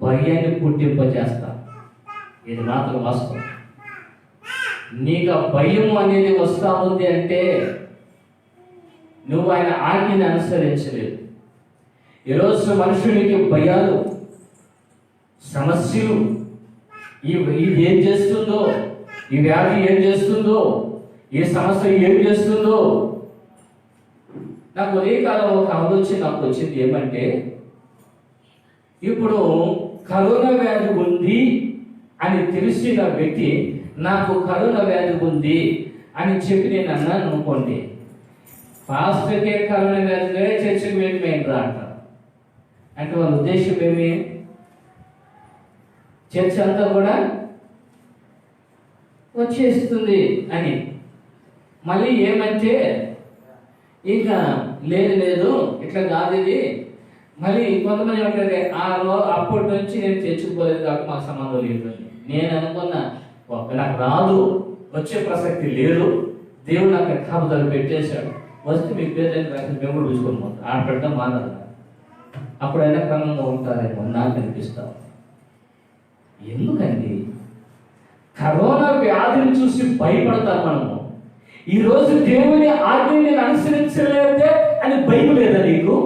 భయాన్ని పుట్టింపచేస్తాను. ఇది మాత్రం వాస్తవం. నీకు ఆ భయం అనేది వస్తా ఉంది అంటే నువ్వు ఆయన ఆజ్ఞని అనుసరించలేదు. ఈరోజు మనుషునికి భయాలు, సమస్యలు, ఇది ఏం చేస్తుందో, ఈ వ్యాధి ఏం చేస్తుందో, ఈ సమస్య ఏం చేస్తుందో. నాకు ఒకే కాలం ఒక ఆలోచన నాకు వచ్చింది. ఏమంటే, ఇప్పుడు కరోనా వ్యాధి ఉంది అని తెలిసిన వ్యక్తి నాకు కరోనా వ్యాధి ఉంది అని చెప్పి నేను అన్నాను అనుకోండి, పాస్టర్కే కరోనా వ్యాధి చర్చకు వెళ్ళిపోయిండ్రా అంటారు. అంటే వాళ్ళ ఉద్దేశం ఏమి? చర్చ అంతా కూడా వచ్చేస్తుంది అని. మళ్ళీ ఏమంటే, ఇక లేదు ఇట్లా కాదు ఇది. మళ్ళీ కొంతమంది అంటారు, అప్పటి నుంచి నేను తెచ్చుకోలేదు కాబట్టి మాకు సంబంధం లేదు. నేను అనుకున్నా, నాకు రాదు, వచ్చే ప్రసక్తి లేదు, దేవుడు నాకు కాపుదలు పెట్టేశాడు, వస్తే మీ పేరు మేము కూడా చూసుకొని ఆడపెట్టడం మానదు. అప్పుడైనా క్రమంగా ఉంటారేమో నాకు అనిపిస్తాం. ఎందుకండి కరోనా వ్యాధిని చూసి భయపడతాం మనము. ఈరోజు దేవుని ఆజ్ఞని నేను అనుసరించలేదే అని భయం లేదా నీకు?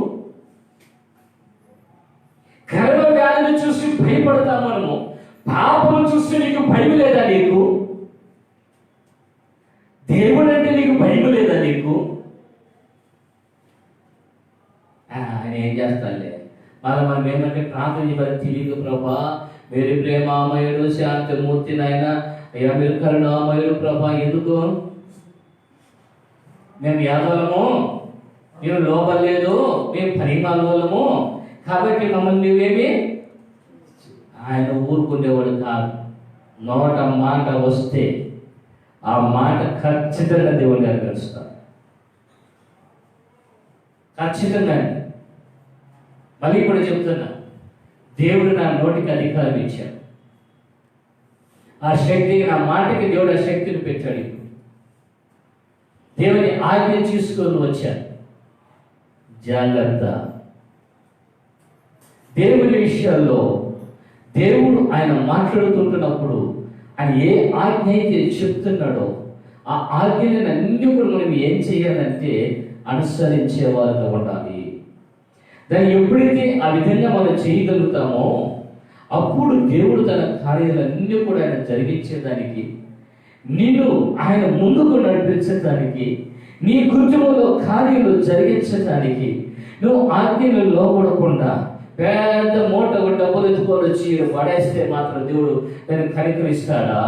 కరోనా వ్యాధిని చూసి భయపడతాం మనము. పాపను చూసి నీకు భయం లేదా నీకు? దేవుడు అంటే నీకు భయం లేదా నీకు? ఆయన ఏం చేస్తాడులే, మనం ఏమంటే ప్రార్థన చేయబడి తెలియదు ప్రభా, మీరు ప్రేమామయుడు శాంతిమూర్తి నాయన, అయ్యా మీరు కరుణామయుడు ప్రభా. ఎందుకు? మేము యాదవలము, మేము లోపలేదు, మేము పరిమాణము, కాబట్టి మమ్మల్ని నువ్వేమి. ఆయన ఊరుకునేవాడు కాదు. నోట మాట వస్తే ఆ మాట ఖచ్చితంగా దేవుని గారు కలుస్తారు. ఖచ్చితంగా. మళ్ళీ ఇప్పుడు చెప్తున్నా, దేవుడు నా నోటికి అధికారం ఇచ్చాడు. ఆ శక్తికి, నా మాటకి దేవుడు ఆ శక్తిని పెట్టాడు. దేవుని ఆజ్ఞ తీసుకొని వచ్చాడు. జాగ్రత్త. దేవుని విషయాల్లో దేవుడు ఆయన మాట్లాడుతుంటున్నప్పుడు ఆయన ఏ ఆజ్ఞ అయితే చెప్తున్నాడో ఆ ఆజ్ఞలను అన్ని కూడా మనం ఏం చేయాలంటే అనుసరించేవారుగా ఉండాలి. దాన్ని ఎప్పుడైతే ఆ విధంగా మనం చేయగలుగుతామో అప్పుడు దేవుడు తన కార్యాలన్నీ కూడా ఆయన జరిగించేదానికి, నిన్ను ఆయన ముందుకు నడిపించడానికి, నీ కుటుంబంలో కార్యాలు జరిగించడానికి నువ్వు ఆజ్ఞలు లోపడకుండా పెద్ద మూట డబ్బులు ఎత్తుకొని వచ్చి పడేస్తే మాత్రం దేవుడు దాన్ని కనికరిస్తాడా?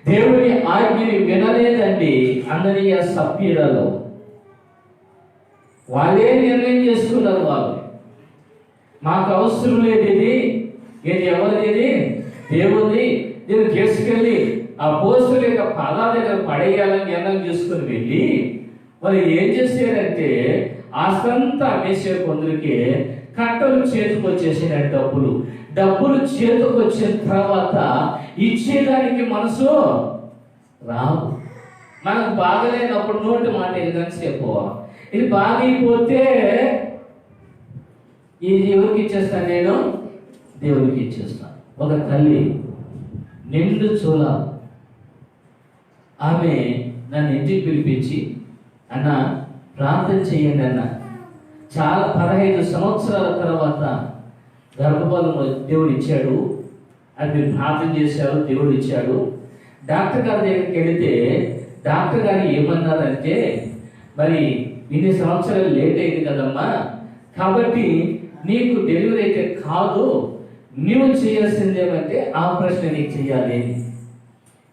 దేవుని ఆజ్ఞని వినలేదండి అందరియ సభ్యులలో. వాళ్ళే నిర్ణయం చేసుకున్నారు. వాళ్ళు మాకు అవసరం లేదు, ఇది ఎవరిది? దేవుడి. నేను చేసుకెళ్ళి ఆ పోస్టుల యొక్క పాదాల దగ్గర పడేయాలని నిర్ణయం చేసుకుని వెళ్ళి వాళ్ళు ఏం చేశారంటే ఆస్తంతా అమ్మేసే కొందరికి కట్టలు చేతికి వచ్చేసిన డబ్బులు చేతికి వచ్చిన తర్వాత ఇచ్చేదానికి మనసు రాదు. మనకు బాగలేనప్పుడు నోటి మాట ఎంతసేపు, ఇది బాగైపోతే ఇది ఎవరికి ఇచ్చేస్తాను? నేను దేవుడికి ఇచ్చేస్తాను. ఒక తల్లి నిండు చూల ఆమె నన్ను ఇంటికి పిలిపించి, అన్న ప్రార్థన చేయండి అన్న. చాలా 15 సంవత్సరాల తర్వాత గర్భఫలము దేవుడు ఇచ్చాడు. అది మీరు ప్రార్థన చేశారు, దేవుడు ఇచ్చాడు. డాక్టర్ గారి దగ్గరికి వెళితే డాక్టర్ గారు ఏమన్నారంటే, మరి ఇన్ని సంవత్సరాలు లేట్ అయింది కదమ్మా, కాబట్టి నీకు డెలివరీ అయితే కాదు, నువ్వు చేయాల్సింది ఏమంటే ఆపరేషన్ నీకు చేయాలి.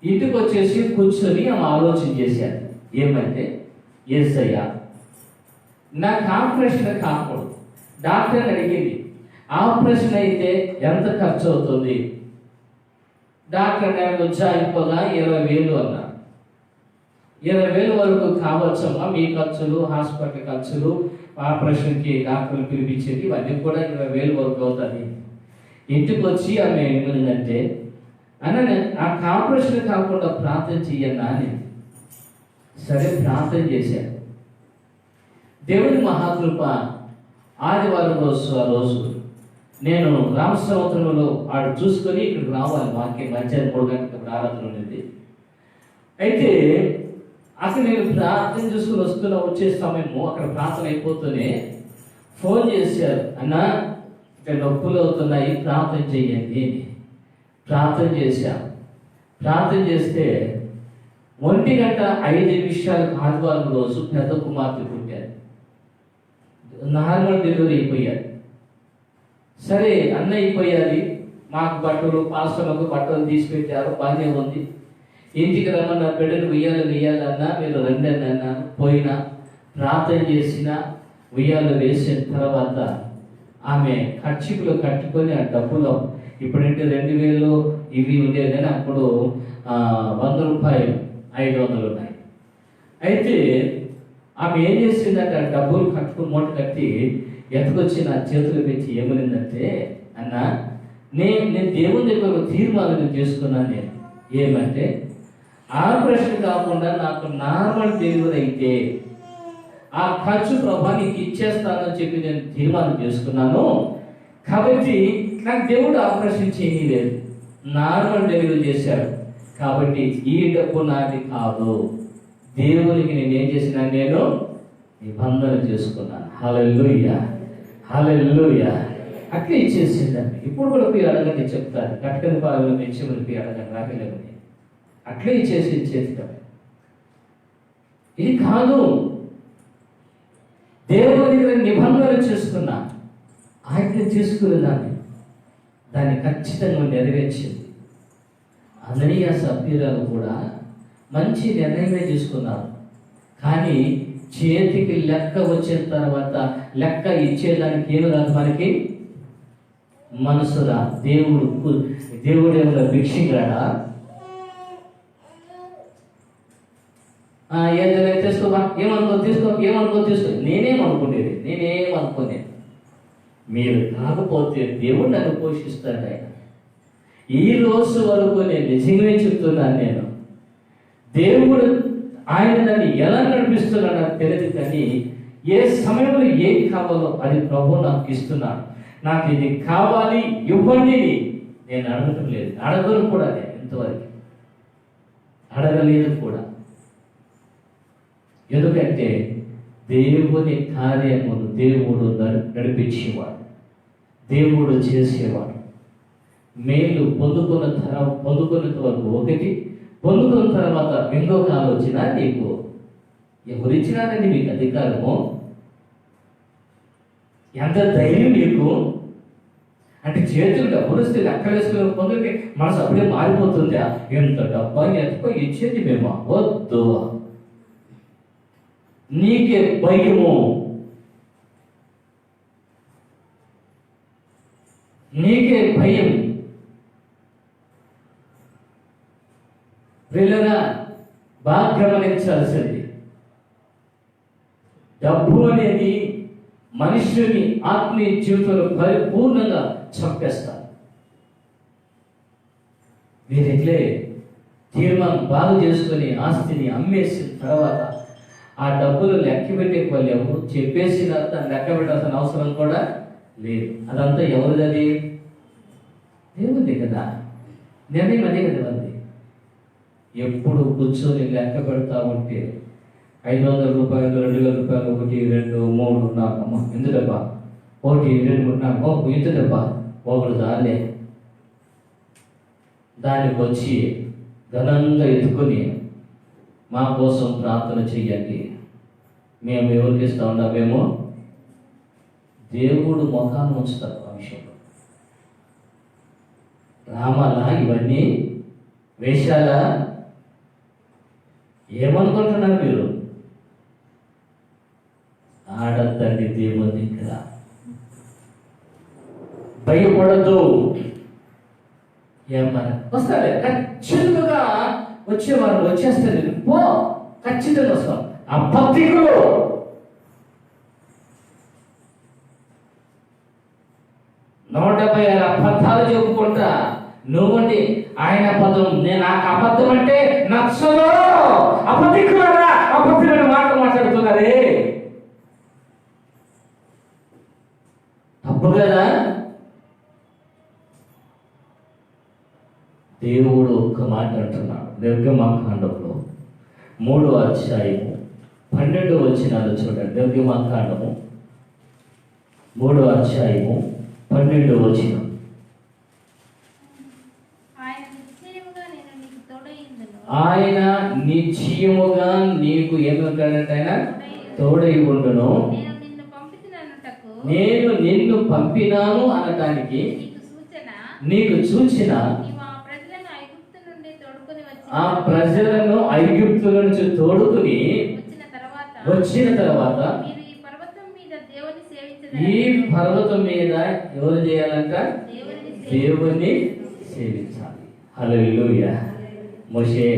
ఇంటికి వచ్చేసి కూర్చొని ఆమె ఆలోచన చేశాను. ఏమంటే, యేసయ్యా నాకు ఆపరేషన్ కాకూడదు. డాక్టర్ అడిగింది, ఆపరేషన్ అయితే ఎంత ఖర్చు అవుతుంది? డాక్టర్ నేను అయిపోగా 20,000 అన్నా. 20,000 వరకు కావచ్చమ్మా, మీ ఖర్చులు, హాస్పిటల్ ఖర్చులు, ఆపరేషన్కి డాక్టర్లు పిలిపించేది, ఇవన్నీ కూడా 20,000 వరకు అవుతుంది. ఇంటికి వచ్చి ఆమె ఏమనిందంటే, అన్న నాకు ఆపరేషన్ కాకుండా ప్రార్థన చెయ్యన్నా అని. సరే ప్రార్థన చేశాను. దేవుని మహాకృప ఆదివారం ఆ రోజు నేను రామసముద్రంలో ఆడు చూసుకొని ఇక్కడికి రావాలి. వాక్యం మధ్యాహ్నం 3 గంటలకు ఆరాధన ఉండేది. అయితే అసలు నేను ప్రార్థన చూసుకుని వచ్చే సమయము అక్కడ ప్రార్థన అయిపోతూనే ఫోన్ చేశారు, అన్న ఇక్కడ నొప్పులు అవుతున్నాయి, ప్రార్థన చెయ్యండి. ప్రార్థన చేశాం. ప్రార్థన చేస్తే 1:05 ఆదివారం రోజు పెద్ద కుమార్తె పుట్టారు. నార్మల్ డెలివరీ అయిపోయారు. సరే అన్న అయిపోయాది. మాకు బట్టలు, పాస్టర్లకు బట్టలు తీసి పెట్టారు, బాగానే ఉంది. ఇంటికి రమ్మన్న బిడ్డను వేయాలన్నా మీరు రండి అని అన్నాను. పోయినా ప్రార్థన చేసిన ఉయ్యాలు వేసిన తర్వాత ఆమె ఖర్చులు కట్టుకొని ఆ డబ్బులు, ఇప్పుడంటే 2,000 ఇవి ఉండేది కానీ అప్పుడు 100 రూపాయలు 500 ఉన్నాయి. అయితే ఆమె ఏం చేసిందంటే ఆ డబ్బులు కట్టుకుని మూట కట్టి ఎత్తుకొచ్చి నా చేతులు పెట్టి ఏమనిందంటే, అన్న నేను దేవుని దగ్గర ఒక తీర్మానం చేసుకున్నాను. నేను ఏమంటే, ఆపరేషన్ కాకుండా నాకు నార్మల్ డెలివరీ అయితే ఆ ఖర్చు ప్రభా నీకు ఇచ్చేస్తానని చెప్పి నేను తీర్మానం చేసుకున్నాను. కాబట్టి నాకు దేవుడు ఆపరేషన్ చేయలేదు, నార్మల్ డెలివరీ చేశాడు. కాబట్టి ఈ డబ్బు నాది కాదు, దేవునికి నేను ఏం చేసినా, నేను నిబంధన చేసుకున్నాను. హల్లెలూయా, హల్లెలూయా. అట్లా ఇచ్చేసిందండి. ఇప్పుడు కూడా పోయి అడగండి, చెప్తాను. కట్టకని పాలన మెచ్చి పోయి అడగండి, రాగలేమని. అట్లే ఇచ్చేస్తాం. ఇది కాదు, దేవుని దగ్గర నిబంధన చేసుకున్నా, ఆజ్ఞ చేసుకున్నదాన్ని, దాన్ని ఖచ్చితంగా నెరవేర్చింది. అననీయ సభ్యురాలు కూడా మంచి నిర్ణయమే తీసుకున్నారు. కానీ చేతికి లెక్క వచ్చిన తర్వాత లెక్క ఇచ్చేదానికి ఏమి రాదు మనకి, మనసురా. దేవుడు ఏమన్నా భిక్షిగాడా? ఏదైనా తీసుకోవా, తీసుకో. నేనేమనుకునేది మీరు కాకపోతే దేవుడు నన్ను పోషిస్తాడు. ఆయన ఈ రోజు వరకు నేను నిజంగానే చెప్తున్నాను, నేను దేవుడు ఆయన నన్ను ఎలా నడిపిస్తున్నాడు నాకు తెలియదు. కానీ ఏ సమయంలో ఏది కావాలో అది ప్రభు నాకు ఇస్తున్నాడు. నాకు ఇది కావాలి, ఇవ్వండి. నేను అడగటం లేదు, అడగను కూడా. నేను ఇంతవరకు అడగలేదు కూడా. ఎందుకంటే దేవుని కార్యములు దేవుడు నడిపించేవాడు, దేవుడు చేసేవాడు. మేలు పొందుకున్నంత వరకు ఒకటి, పొందుకున్న తర్వాత ఇంకొక ఆలోచన. నీకు ఎవరిచ్చినారండి మీకు అధికారము? ఎంత ధైర్యం నీకు అంటే చేతులు డబ్బులు వస్తే లెక్కలేసుకునే కొందరికి మనసు అప్పుడే మారిపోతుందా? ఎంత డబ్బా ఎంతకో ఇచ్చేది మేము వద్దు. నీకే భయము, నీకే భయం. వీళ్ళనా బాగా గమనించాల్సింది, డబ్బు అనేది మనుష్యుని ఆత్మీయ జీవితంలో పరిపూర్ణంగా చంపేస్తారు. వీరిట్లే తీర్మానం బాగు చేసుకుని ఆస్తిని అమ్మేసిన తర్వాత ఆ డబ్బులు లెక్క పెట్టే వాళ్ళు ఎవరు? చెప్పేసిన లెక్క పెట్టాల్సిన అవసరం కూడా లేదు. అదంతా ఎవరిది? దేవుంది కదా. నిర్ణయం అదే కదా అది. ఎప్పుడు కూర్చొని లెక్క పెడతా ఉంటే 500 రూపాయలు, 2,000 రూపాయలు, 1, 2, 3, 4, ఎందుకబ్బా 1, 2, 4, ఇంతదబ్బా ఒకడు దాన్నే దానికి వచ్చి ఘనంగా ఎత్తుకొని మా కోసం ప్రార్థన చెయ్యండి. మేము ఎవరికి ఇస్తా ఉన్నామేమో దేవుడు ముఖాన్ని ఉంచుతారు ఆ విషయంలో. రామాలా ఇవన్నీ వేషాలా? ఏమనుకుంటున్నారు మీరు? ఆడద్దండి దేవుని దగ్గర. భయపడద్దు. ఏమన్నా వస్తాడే ఖచ్చితంగా వచ్చేవారు వచ్చేస్తారు. పో, ఖచ్చితంగా వస్తాం. అబద్ధికులు నూట 76 అబద్ధాలు చెప్పుకుంటా నువ్వండి ఆయన పదం. నేను నాకు అబద్ధం అంటే నచ్చదు. అబద్ధికులారా, అబద్ధమైన మాటలు మాట్లాడుతున్నారే, తప్పు కదా. దేవుడు ఒక్క మాట అంటున్నాడు. నిర్గమకాండంలో 3వ అధ్యాయము 12వ వచనాలు చూడండి. నిర్గమకాండము 3వ అధ్యాయము 12వ వచనం. ఆయన నిశ్చయముగా నీకు ఏమంటాడంటే ఆయన తోడై ఉండును. నేను నిన్ను పంపినాను అనటానికి నీకు సూచన. ఆ ప్రజలను ఐగుప్తుల నుంచి తోడుకుని వచ్చిన తర్వాత ఈ పర్వతం మీద ఎవరు చేయాలంట? దేవుని సేవించాలి. హల్లెలూయా. మోషే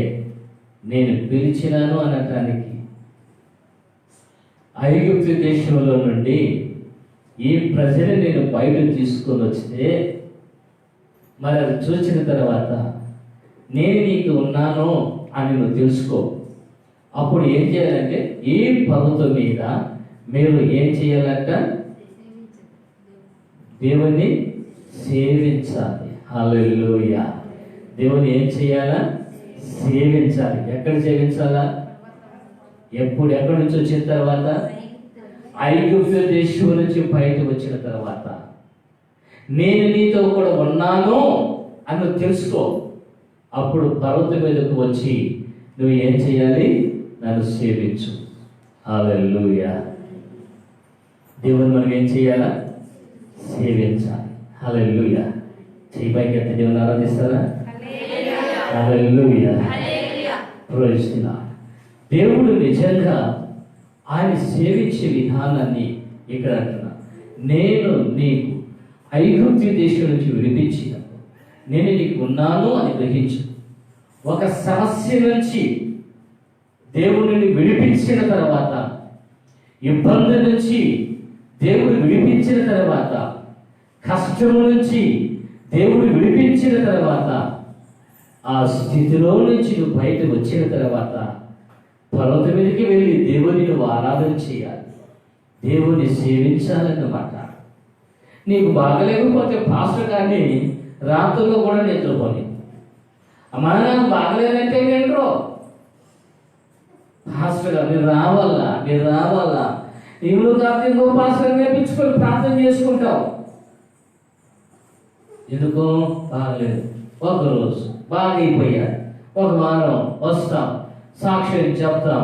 నేను పిలిచినాను అనటానికి ఐగుప్తు దేశంలో నుండి ఈ ప్రజలు నేను బయట తీసుకొని వస్తే మరి అది చూసిన తర్వాత నేను నీకు ఉన్నాను అని నువ్వు తెలుసుకో. అప్పుడు ఏం చేయాలంటే ఈ పర్వతం మీద మీరు ఏం చేయాలంట? దేవుణ్ణి సేవించాలి. హల్లెలూయా. దేవుని ఏం చేయాలా? సేవించాలి. ఎక్కడ సేవించాలా? ఎక్కడి నుంచి వచ్చిన తర్వాత? ఐగుప్తు దేశం నుంచి బయట వచ్చిన తర్వాత. నేను నీతో కూడా ఉన్నాను అని తెలుసుకో. అప్పుడు పర్వతం మీదకు వచ్చి నువ్వు ఏం చేయాలి? నన్ను సేవించు. హల్లెలూయా. దేవుని మనం ఏం చేయాలా? సేవించాలి. హల్లెలూయా. చేయి పైకి ఎత్తి దేవుని ఆరాధిస్తారా? హల్లెలూయా. Praise the Lord. దేవుడు నిజంగా ఆయన సేవించే విధానాన్ని ఇక్కడ అంటున్నా. నేను నీకు ఐగుప్తు దేశం నుంచి విడిపించినప్పుడు నేను నీకు ఉన్నాను అని గ్రహించు. ఒక సమస్య నుంచి దేవుడిని విడిపించిన తర్వాత, ఇబ్బంది నుంచి దేవుడు విడిపించిన తర్వాత, కష్టము నుంచి దేవుడు విడిపించిన తర్వాత, ఆ స్థితిలో నుంచి నువ్వు బయట వచ్చిన తర్వాత పర్వతం మీదకి వెళ్ళి దేవుని నువ్వు ఆరాధన చేయాలి, దేవుని సేవించాలన్నమాట. నీకు బాగలేకపోతే పాస్టర్ గారిని రాత్రుల్లో కూడా నిద్రపోని. అమ్మా నాకు బాగలేదంటే వినరు. పాస్టర్ గారు మీరు రావాలా నీవు కాబట్టి ఇంకో పాస్టర్ నేర్పించుకొని ప్రార్థన చేసుకుంటావు. ఎందుకో బాగలేదు, ఒకరోజు బాగైపోయాడు, ఒక వారం వస్తాం, సాక్ష్యం చెప్తాం,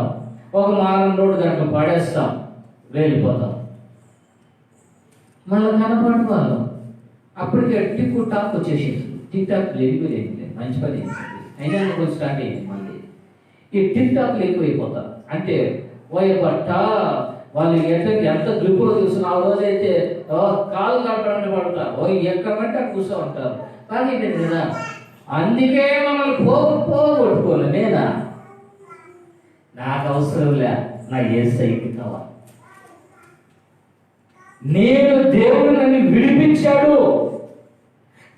ఒక వారం 2 గంటలు పడేస్తాం, వెళ్ళిపోతాం. మళ్ళీ కనపడి వాళ్ళు అప్పటికే టిక్ టాక్ వచ్చేసింది. టిక్ టాక్ లేకపోయింది, మంచి పని అయినా కొంచెం స్టార్ట్ అయింది. మళ్ళీ ఈ టిక్ టాక్లు ఎక్కువైపోతారు. అంటే బట్ట వాళ్ళు ఎంత గ్రిప్పులో చూసిన ఆ రోజైతే కాలు కట్టడానికి పడతారు, ఎక్కడంటే అక్కడ కూర్చో ఉంటారు. కానీ నేనా అందుకే మమ్మల్ని పోగొట్టుకోను. నేనా నాకు అవసరం లే, నా యేసయ్యకి కావాలి. నేను దేవుడు నన్ను విడిపించాడు,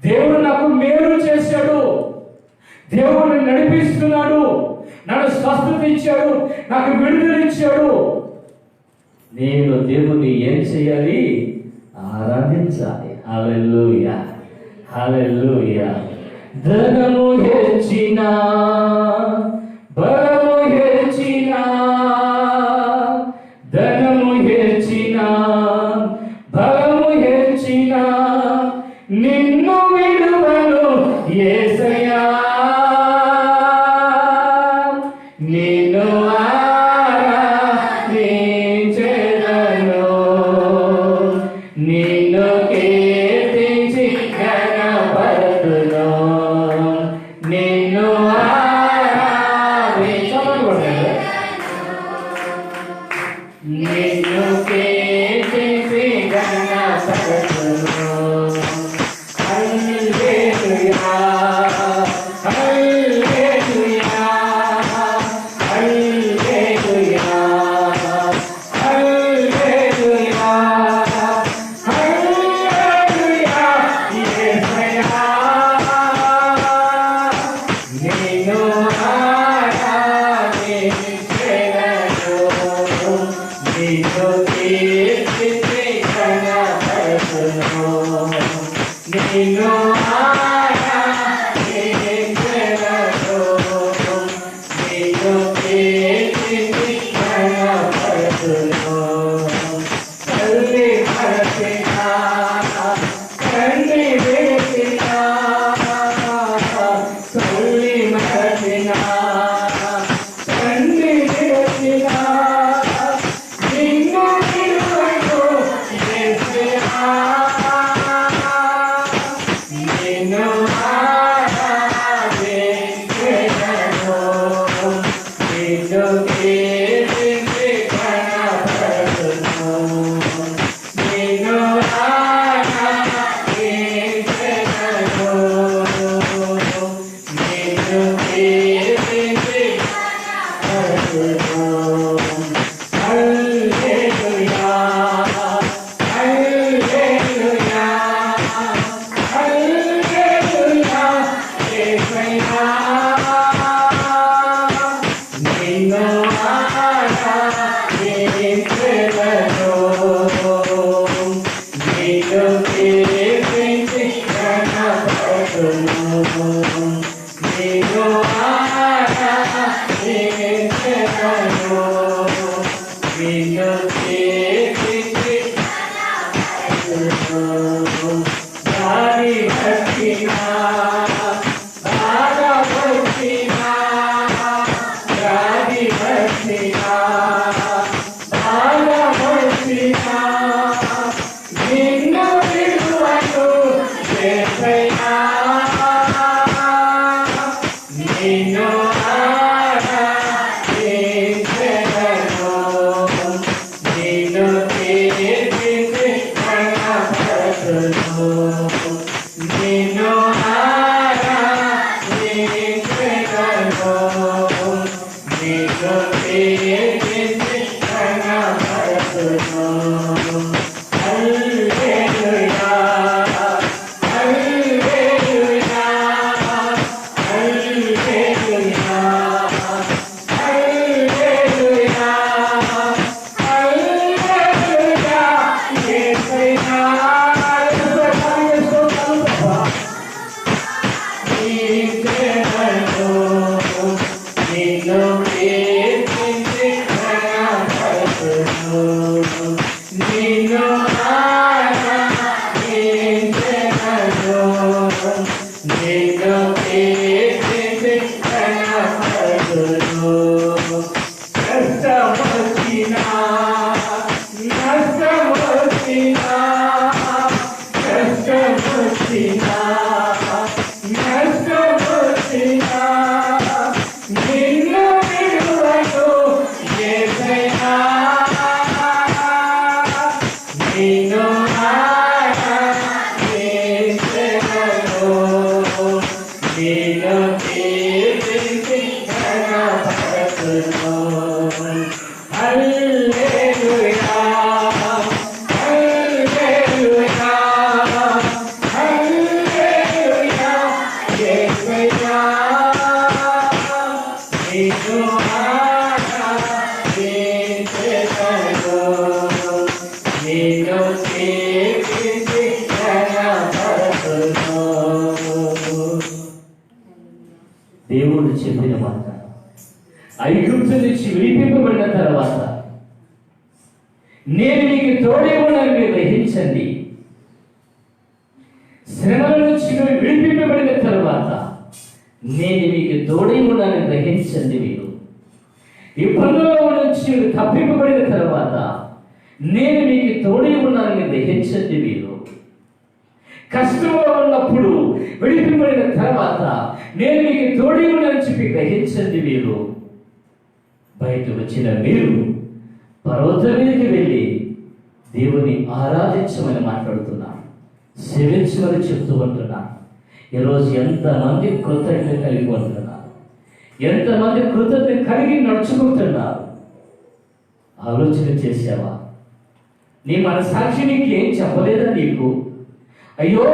దేవుడు నాకు మేలు చేశాడు, దేవుడు నడిపిస్తున్నాడు, నన్ను స్వస్థత ఇచ్చాడు, నాకు విడుదల ఇచ్చాడు. నేను దేవుని ఏం చేయాలి? ఆరాధించాలి. హల్లెలూయా, హల్లెలూయా. ధనము హెచ్చినా, బలము హెచ్చినా, ధనము హెచ్చినా, బలము హెచ్చినా, నిన్ను విడువను యేసయ్యా. నిన్ను ఆరాధించెదను, నిన్ను కీర్తించి ఘనపరతును, నిన్ను నిన్ను కీర్తించి ఘనపరతును. హల్లెలూయా, హల్లెలూయా, హల్లెలూయా, హల్లెలూయా, హల్లెలూయా. యేసయ్యా నిన్ను ఆరాధించెదను, నిన్ను కీర్తించి ఘనపరతును, నిన్ను ఆరాధించెదను, నిన్ను కీర్తించి ఘనపరతును. తల్లి మరచినా, తండ్రి వేసినా, తల్లి మరచినా, తండ్రి వేసినా, నిన్ను విడువను యేసయ్యా. నిన్ను ఆరాధించెదను, నిన్ను కీర్తించి ఘనపరతును, నిన్ను ఆరాధించెదను, నిన్ను కీర్తించి ఘనపరతును. హల్లెలూయా, హల్లెలూయా, హల్లెలూయా. యేసయ్యా నిన్ను నిన్ను ఆరాధించెదను. నిన్ను సేవించి దారి భక్తినా భాగవతినా దారి భక్తినా భాగవతినా నిన్ను విడువను యేసయ్యా. నిన్ను ఆరాధించెదను. నిన్ను కీర్తించి ఘనపరచును. నిన్ను ఆరాధించెదను. నిన్ను కీర్తించి ఘనపరచును. హల్లెలూయా హల్లెలూయా హల్లెలూయా హల్లెలూయా హల్లెలూయా యేసయ్యా. నిన్ను కీర్తించి ఘనపరచును. నిన్ను ఆరాధించెదను. నిన్ను కీర్తించి ఘనపరచును. కష్టమొచ్చినా నష్టమొచ్చినా కష్టమొచ్చినా నష్టమొచ్చినా నిన్ను విడువను యేసయ్యా. నిన్ను ఆరాధించెదను. నిన్ను కీర్తించి ఘనపరచును. హల్లెలూయా హల్లెలూయా హల్లెలూయా యేసయ్యా. నిన్ను ఆరాధించెదను. నిన్ను కీర్తించి ఘనపరచును. దేవుడు చెప్పిన మాట ఐగుప్తు నుంచి విడిపింపబడిన తర్వాత నేను మీకు తోడే ఉన్నానని మీరు గ్రహించండి. శ్రమల నుంచి మీరు విడిపింపబడిన తర్వాత నేను మీకు తోడే ఉన్నానని గ్రహించండి. మీరు ఇబ్బందుల్లో నుంచి మీరు తప్పింపబడిన తర్వాత నేను మీకు తోడే ఉన్నానని గ్రహించండి. మీరు కష్టంలో ఉన్నప్పుడు విడిపింపబడిన తర్వాత నేను మీకు తోడే ఉన్నానని చెప్పి గ్రహించండి. మీరు బయట వచ్చిన మీరు పర్వతం మీదకి వెళ్ళి దేవుని ఆరాధించమని మాట్లాడుతున్నాను, సేవించమని చెప్తూ ఉంటున్నాను. ఈరోజు ఎంతమంది కృతజ్ఞత కలిగి ఉంటున్నారు, ఎంతమంది కృతజ్ఞత కలిగి నడుచుకుంటున్నారు. ఆలోచన చేసావా? నీ మనసాక్షి నీకు ఏం చెప్పలేదా? నీకు అయ్యో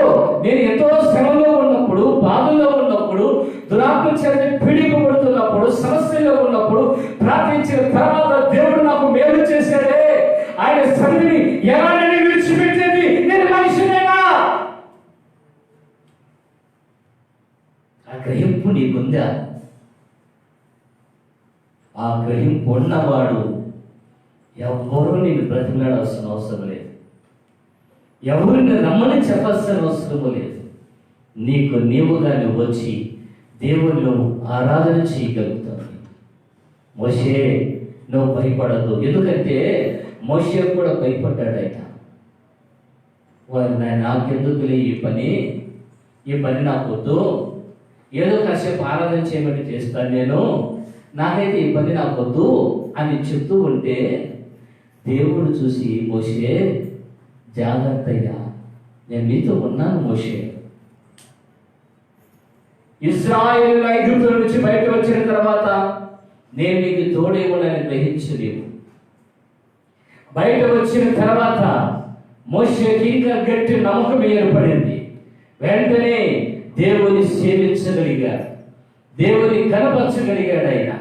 నేను ఎంతో శ్రమలో ఉన్నప్పుడు, బాధల్లో ఉన్నప్పుడు, దురాత్మ చేత పీడింపబడుతున్నప్పుడు, సమస్యలో ఉన్నప్పుడు ప్రార్థించిన తర్వాత దేవుడు నాకు మేలు చేశాడే, ఆయన సన్నిధిని ఎలా నేను విడిచిపెట్టేది? నేను మనిషినేనా? ఆ గ్రహింపు నీకుందా? ఆ గ్రహింపు ఉన్నవాడు ఎవరు నేను బ్రతిమలాడాల్సిన అవసరం లేదు, ఎవరిని రమ్మని చెప్పాల్సిన అవసరం లేదు. నీకు నీవుగా నువ్వు వచ్చి దేవుళ్ళు ఆరాధన చేయగలుగుతావు. మోషే నువ్వు భయపడదు, ఎందుకంటే మోషే కూడా భయపడ్డాడు. ఆయన వారు నాకెందుకులే ఈ పని నాకు వద్దు, ఏదో కాసేపు ఆరాధన చేయమని చేస్తాను నేను, నాకైతే ఈ పని నాకు వద్దు అని చెప్తూ ఉంటే దేవుడు చూసి మోషే జాగ్రత్తగా నేను మీతో ఉన్నాను మోషే. ఇశ్రాయేలు ఐగుప్తు నుంచి బయట వచ్చిన తర్వాత నేను నీకు తోడే ఉన్నానని గ్రహించలేవు. బయట వచ్చిన తర్వాత మోషేకి ఇంకా గట్టి నమ్మకం ఏర్పడింది. వెంటనే దేవుని సేవించగలిగాడు, దేవుని కనపరచగలిగాడు. ఆయన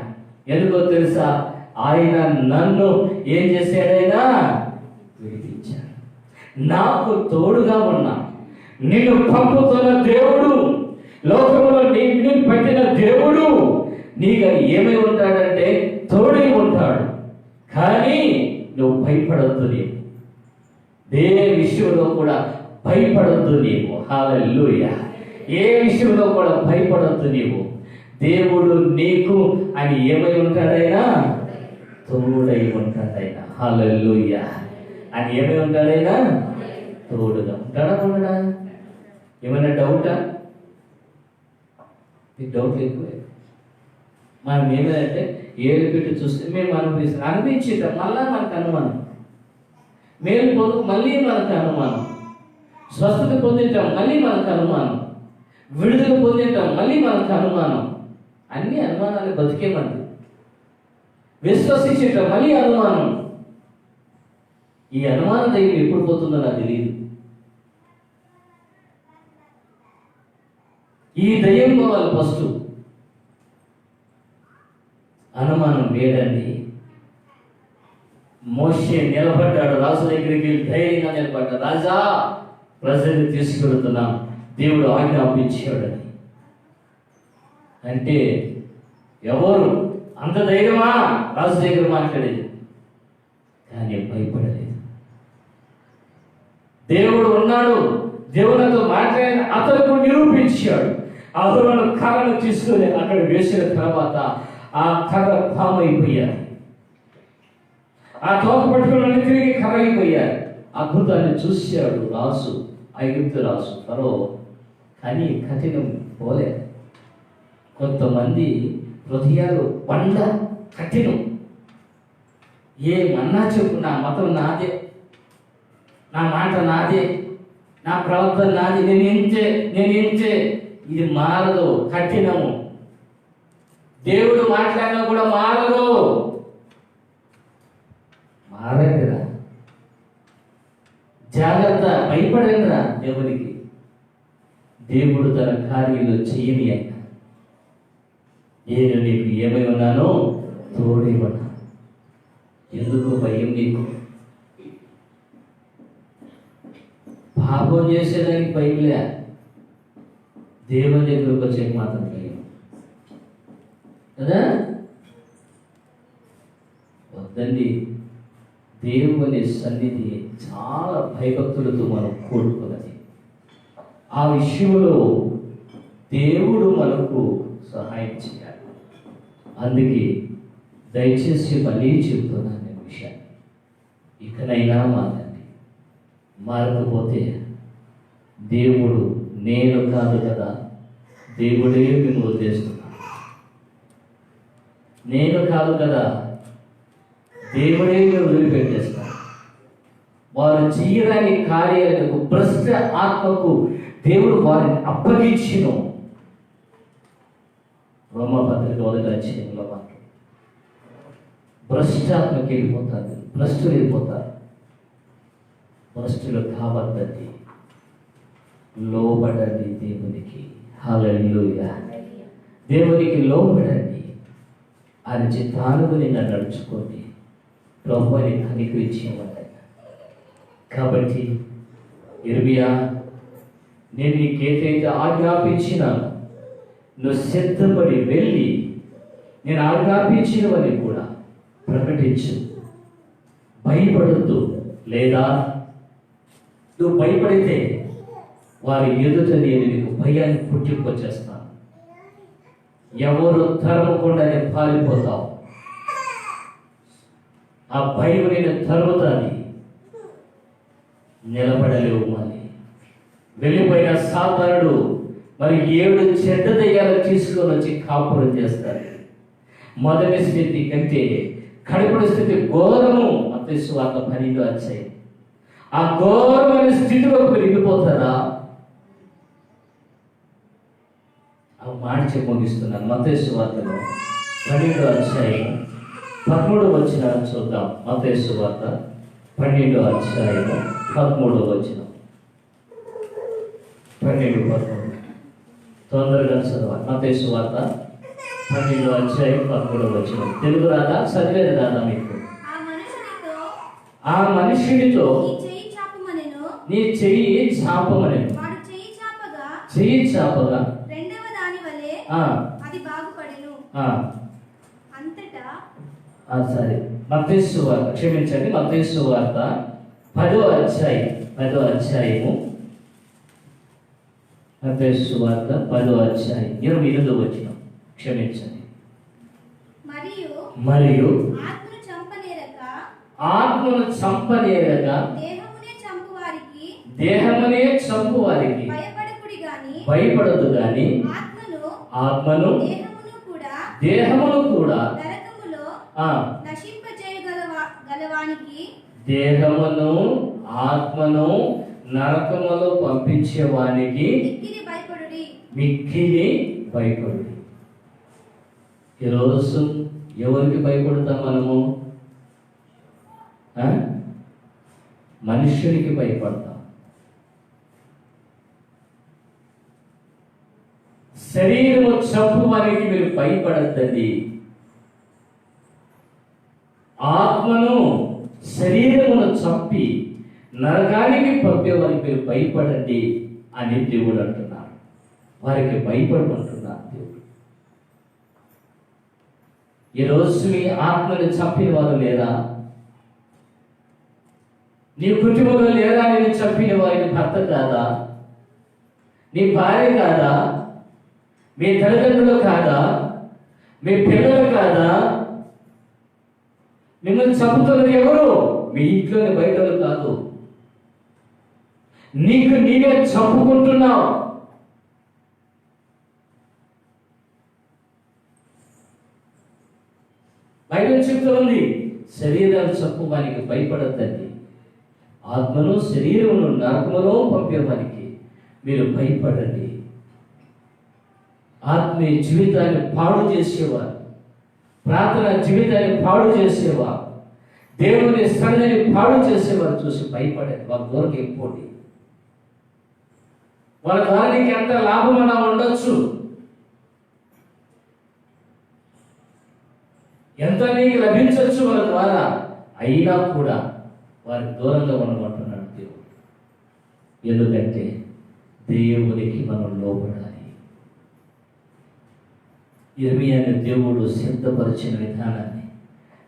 ఎందుకో తెలుసా? ఆయన నన్ను ఏం చేశాడైనా విడిపించాడు, నాకు తోడుగా ఉన్నా. నిన్ను పంపుతున్న దేవుడు లోకంలో నీకు పట్టిన దేవుడు నీకు ఏమై ఉంటాడంటే తోడై ఉంటాడు. కానీ నువ్వు భయపడద్దు. నీవు ఏ విషయంలో కూడా భయపడద్దు. నీవు హల్లెలూయా. ఏ విషయంలో కూడా భయపడద్దు. నీవు దేవుడు నీకు అని ఏమై ఉంటాడైనా తోడై ఉంటాడైనా. హల్లెలూయా. అని ఏమై ఉంటాడైనా తోడుగా ఉంటాడా ఉండడా? ఏమైనా డౌటా? మీకు డౌట్ ఎక్కువే. మనం ఏమైందంటే ఏడు పెట్టి చూస్తే మేము అనిపించేట మళ్ళా మనకు అనుమానం, మేలు పొందు మళ్ళీ మనకు అనుమానం, స్వస్థత పొందింటాం మళ్ళీ మనకు అనుమానం, విడుదల పొందింటాం మళ్ళీ మనకు అనుమానం. అన్ని అనుమానాలు బతికేమంది. విశ్వసించేట మళ్ళీ అనుమానం. ఈ అనుమాన దయ్యం ఎప్పుడు పోతుందో నాకు తెలియదు. ఈ దయ్యం పోవాలి ఫస్ట్. అనుమానం లేదండి. మోషే నిలబడ్డాడు, రాజు దగ్గరికి వెళ్ళి ధైర్యంగా నిలబడ్డాడు. రాజా, ప్రజల్ని తీసుకెళ్తున్నాం, దేవుడు ఆజ్ఞాపించాడని. అంటే ఎవరు అంత ధైర్యమా రాజు దగ్గర మాట్లాడేది? కానీ భయపడలేదు. దేవుడు ఉన్నాడు, దేవునితో మాట్లాడిన అతను నిరూపించాడు. అతను కర్రను తీసుకుని అక్కడ వేసిన తర్వాత ఆ కర్ర పామైపోయారు. ఆ తోక పట్టుకుని తిరిగి కర్ర అయిపోయారు. అద్భుతాన్ని చూశాడు రాజు, ఐగుప్తు రాజు ఫరో. కానీ కఠినం పోలే. కొంతమంది హృదయాలు బండ కఠినం. ఏమన్నా చెప్పు, నా మతం నాదే, నా మాట నాదే, నా ప్రవర్తన నాది, నేను ఇంతే. ఇది మారదు, కఠినము. దేవుడు మాట్లాడినా కూడా మారదు. మారండిరా, జాగ్రత్త, భయపడండిరా దేవునికి. దేవుడు తన కార్యాలు చేయని అన్న. నేను నీకు ఏమై ఉన్నానో తోడై ఉన్నా. ఎందుకు భయం నీకు? పాపం చేసేదానికి భయంలే, దేవుని దగ్గరకు వచ్చే మాత్రం భయం కదా. వద్దండి, దేవుని సన్నిధి చాలా భయభక్తులతో మనం కూడుకున్నది. ఆ విషయంలో దేవుడు మనకు సహాయం చేయాలి. అందుకే దయచేసి మళ్ళీ చెబుతున్నాను నేను విషయాన్ని. ఇకనైనా మారండి. మారకపోతే దేవుడు, నేను కాదు కదా, దేవుడే మిమ్మల్ని వదిలేస్తున్నాను. నేను కాదు కదా, దేవుడే వదిలిపెట్టేస్తాను. వారు చేయరాని కార్యాలకు, భ్రష్ట ఆత్మకు దేవుడు వారిని అప్పగించిన. రోమపత్రిక 1వ అధ్యాయంలో భ్రష్టాత్మకి వెళ్ళిపోతారు, భ్రష్టులు వెళ్ళిపోతారు. భ్రష్టులు కావద్దండి, లోబడండి దేవునికి. హల్లెలూయా. దేవునికి లోబడండి, ఆయన చిత్తానుగుణంగా నడుచుకోండి. ప్రభువుని కనికరించేవాడు. కాబట్టి ఇర్మియా, నేను నీకేదైతే ఆజ్ఞాపించినాను, నువ్వు సిద్ధపడి వెళ్ళి నేను ఆజ్ఞాపించినవని కూడా ప్రకటించు. భయపడద్దు. లేదా నువ్వు భయపడితే వారి ఎదుట నేను నీకు భయాన్ని పుట్టింపచేస్తాను. ఎవరు తరమకుండానే పారిపోతావు. ఆ భయం నేను తరుముతాను. నిలబడలేవు. మళ్ళీ వెళ్ళిపోయిన సాతానుడు మరి 7 చెడ్డ దయ్యాలు తీసుకొని వచ్చి కాపురం చేస్తాడు. మొదటి స్థితి కంటే కడుపుడి స్థితి ఘోరము. మత్తయి సువార్త 12వ అధ్యాయం. ఆ ఘోరమైన స్థితిలో పెరిగిపోతారా? ఆ మాట చెప్పి ముగిస్తున్నాను. మత్తయి సువార్తలో 12వ అధ్యాయం 13వ వచనం చూద్దాం. మత్తయి సువార్త 12వ అధ్యాయం 13వ వచనం. 12-13 తొందరగా చదవాలి. మత్తయి సువార్త 12వ అధ్యాయం 13వ వచనం. తెలుగు రాదా? చదివేది రాదా మీకు? ఆ మనుషుడితో నీ చెయ్యి చాపమనెను. చెయ్యి చాపగా ఆ, అది బాగుపడెను. ఆ, అంతటా సరే. మత్తయి సువార్త, క్షమించండి, మత్తయి సువార్త 10వ అధ్యాయము మత్తయి సువార్త 10వ అధ్యాయం 28వ వచనం. క్షమించండి. మరియు ఆత్మను చంపనేరక ఆత్మను చంపనేరక దేహమునే చంపు వారికి భయపడదు గాని ఆత్మను దేహమును కూడా దేహమును ఆత్మను నరకములో పంపించేవానికి మిక్కిలి భయపడు. ఈరోజు ఎవరికి భయపడతాం మనము? మనుష్యునికి భయపడతాం. శరీరము చంపు వారికి మీరు భయపడద్దండి. ఆత్మను శరీరమును చంపి నరకానికి పంపేవారికి మీరు భయపడండి అని దేవుడు అంటున్నారు. వారికి భయపడమంటున్నారు దేవుడు. ఈరోజు మీ ఆత్మను చంపిన వారు లేరా? నీ కుటుంబంలో లేరా? నేను చంపిన వారికి భర్త కాదా? నీ భార్య కాదా? మీ తల్లిదండ్రులు కాదా? మీ పిల్లలు కాదా? మిమ్మల్ని చంపుతున్నది ఎవరు? మీ ఇంట్లోనే, బయటలు కాదు. నీకు నీవే చంపుకుంటున్నావు. బైబిల్ చెప్తుంది, శరీరాలు చంపువానికి భయపడద్దండి. ఆత్మను శరీరమును నరకములో పంపేవానికి మీరు భయపడండి. ఆత్మీయ జీవితాన్ని పాడు చేసేవారు, ప్రార్థన జీవితాన్ని పాడు చేసేవారు, దేవుని సన్నిధిని పాడు చేసేవారు చూసి భయపడేది. వాళ్ళ దూరం ఎక్కువండి. వాళ్ళ ద్వారా నీకు ఎంత లాభమన్నా ఉండొచ్చు, ఎంత నీకు లభించవచ్చు వాళ్ళ ద్వారా, అయినా కూడా వారి దూరంగా ఉండమంటున్నాడు దేవుడు. ఎందుకంటే దేవునికి మనం లోబడాలి. యిర్మీయాను దేవుడు సిద్ధపరిచిన విధానాన్ని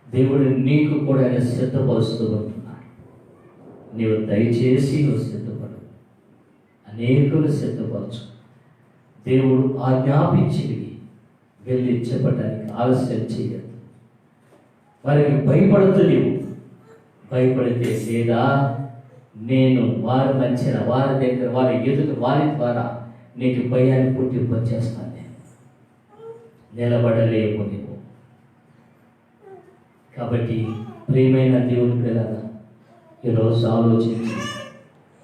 దేవుడు నీకు కూడా ఆయన సిద్ధపరుస్తూ ఉంటున్నాడు. నీవు దయచేసి నువ్వు సిద్ధపడు, అనేకులు సిద్ధపరచు. దేవుడు ఆజ్ఞాపించినవి వెళ్ళి చెప్పడానికి ఆలస్యం చేయదు. వారికి భయపడుతూ నీవు భయపడితే, లేదా నేను వారి మధ్యన, వారి దగ్గర, వారి ఎదుట, వారి ద్వారా నీకు భయాన్ని పుట్టింపచేస్తాను. నిలబడలేము నీవు. కాబట్టి ప్రియమైన దేవుని పిల్లగా ఈరోజు ఆలోచించి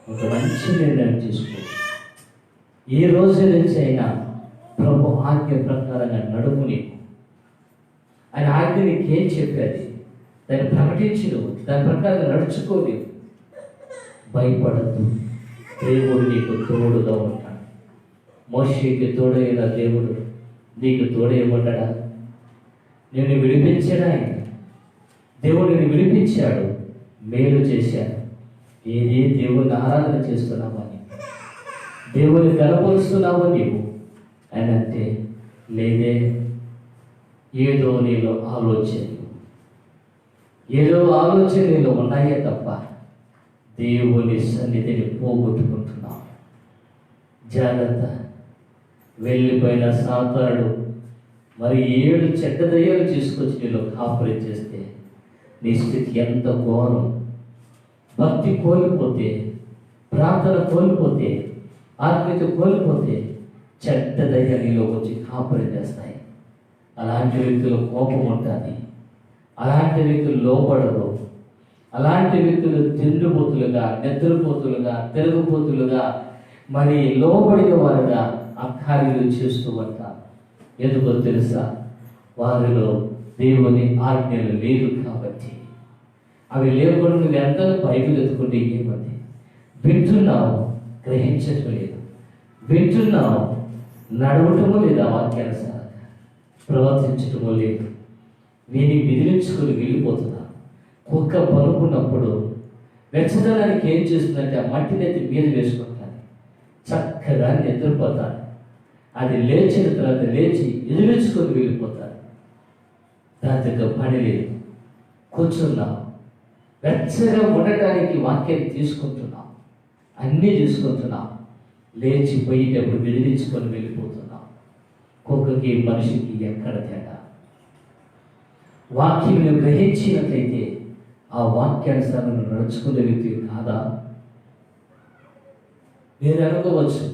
ఒక మంచి నిర్ణయం తీసుకో. ఈ రోజు నుంచి అయినా ప్రభు ఆజ్ఞ ప్రకారంగా నడుము. నీకు ఆయన ఆజ్ఞ నీకేం చెప్పేది దాన్ని ప్రకటించి నువ్వు దాని ప్రకారంగా నడుచుకోలేవు. భయపడద్దు, దేవుడు నీకు తోడుగా ఉంటాడు. మోషేకి తోడైన దేవుడు నీకు తోడేయబడ్డా? నేను విడిపించాడా? దేవుడు నేను విడిపించాడు, మేలు చేశాడు. ఏది దేవుని ఆరాధన చేస్తున్నావా? దేవుని కనపరుస్తున్నావా నీవు? ఆయన అంటే లేదే, ఏదో నీలో ఆలోచనలు ఉన్నాయే తప్ప దేవుని సన్నిధిని పోగొట్టుకుంటున్నావు. జాగ్రత్త. వెళ్ళిపోయిన సాతానుడు మరి 7 చెడ్డ దయ్యాలు తీసుకొచ్చి నీలో కాపురం చేస్తే నీ స్థితి ఎంత ఘోరం. భక్తి కోల్పోతే, ప్రార్థన కోల్పోతే, ఆత్మీయత కోల్పోతే చెడ్డ దయ్యాలు నీలో వచ్చి కాపురం చేస్తాయి. అలాంటి వ్యక్తులు కోపం ఉంటుంది, అలాంటి వ్యక్తులు లోపడరు, అలాంటి వ్యక్తులు తిండిపోతులుగా, నిద్రపోతులుగా, తిరుగుపోతులుగా, మరి లోబడిన వారుగా ఆ కార్యాలు చేస్తూ ఉంటారు. ఎందుకో తెలుసా? వారిలో దేవుని ఆజ్ఞలు లేదు కాబట్టి. అవి లేకుండా నువ్వు ఎంత బైబిల్ ఎత్తుకుంటే ఏమది? వింటున్నావు, గ్రహించటం లేదు. వింటున్నావు, నడవటము లేదు, వాక్యానుసారంగా ప్రవర్తించటము లేదు. వీని విదిలించుకొని వెళ్ళిపోతున్నా. కుక్క పలుకున్నప్పుడు వెచ్చదనానికి ఏం చేస్తుందంటే ఆ మట్టినైతే మీద వేసుకుంటాను, చక్కగా నిద్రపోతాను. అది లేచిన తర్వాత లేచి ఎదురించుకొని వెళ్ళిపోతారు. దాంతో పని లేదు. కూర్చున్నాం, వెచ్చగా ఉండటానికి వాక్యాన్ని తీసుకుంటున్నాం, అన్నీ తీసుకుంటున్నాం. లేచి పోయేటప్పుడు విడిదించుకొని వెళ్ళిపోతున్నాం. కుక్కకి మనిషికి ఎక్కడ తేడా? వాక్యం గ్రహించినట్లయితే ఆ వాక్యానుసారం నడుచుకునే వ్యక్తి కాదా? మీరు అనుకోవచ్చు,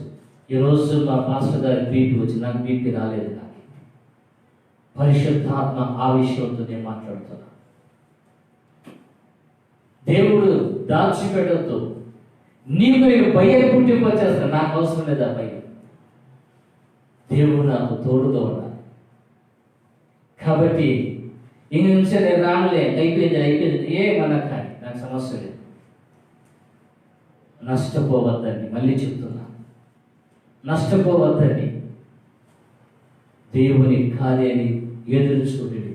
ఈరోజు మా పాస్టర్ గారి బీపీ వచ్చి నాకు బీపీ రాలేదు. నాకు పరిశుద్ధాత్మ ఆ విషయంతో నేను మాట్లాడుతున్నా. దేవుడు దాచిపెట్టద్దు. నీకు నేను భయం పుట్టింపచేస్తాను. నాకు అవసరం లేదా భయం? దేవుడు నాకు తోడుగా ఉన్నాడు. కాబట్టి ఇంక నుంచి నేను రానులే, అయిపోయింది ఏమన్నా కానీ నాకు సమస్య లేదు. నష్టపోవద్దండి, మళ్ళీ చెప్తున్నా, నష్టపోవద్దండి. దేవుని కార్యాన్ని ఎదురు చూడండి.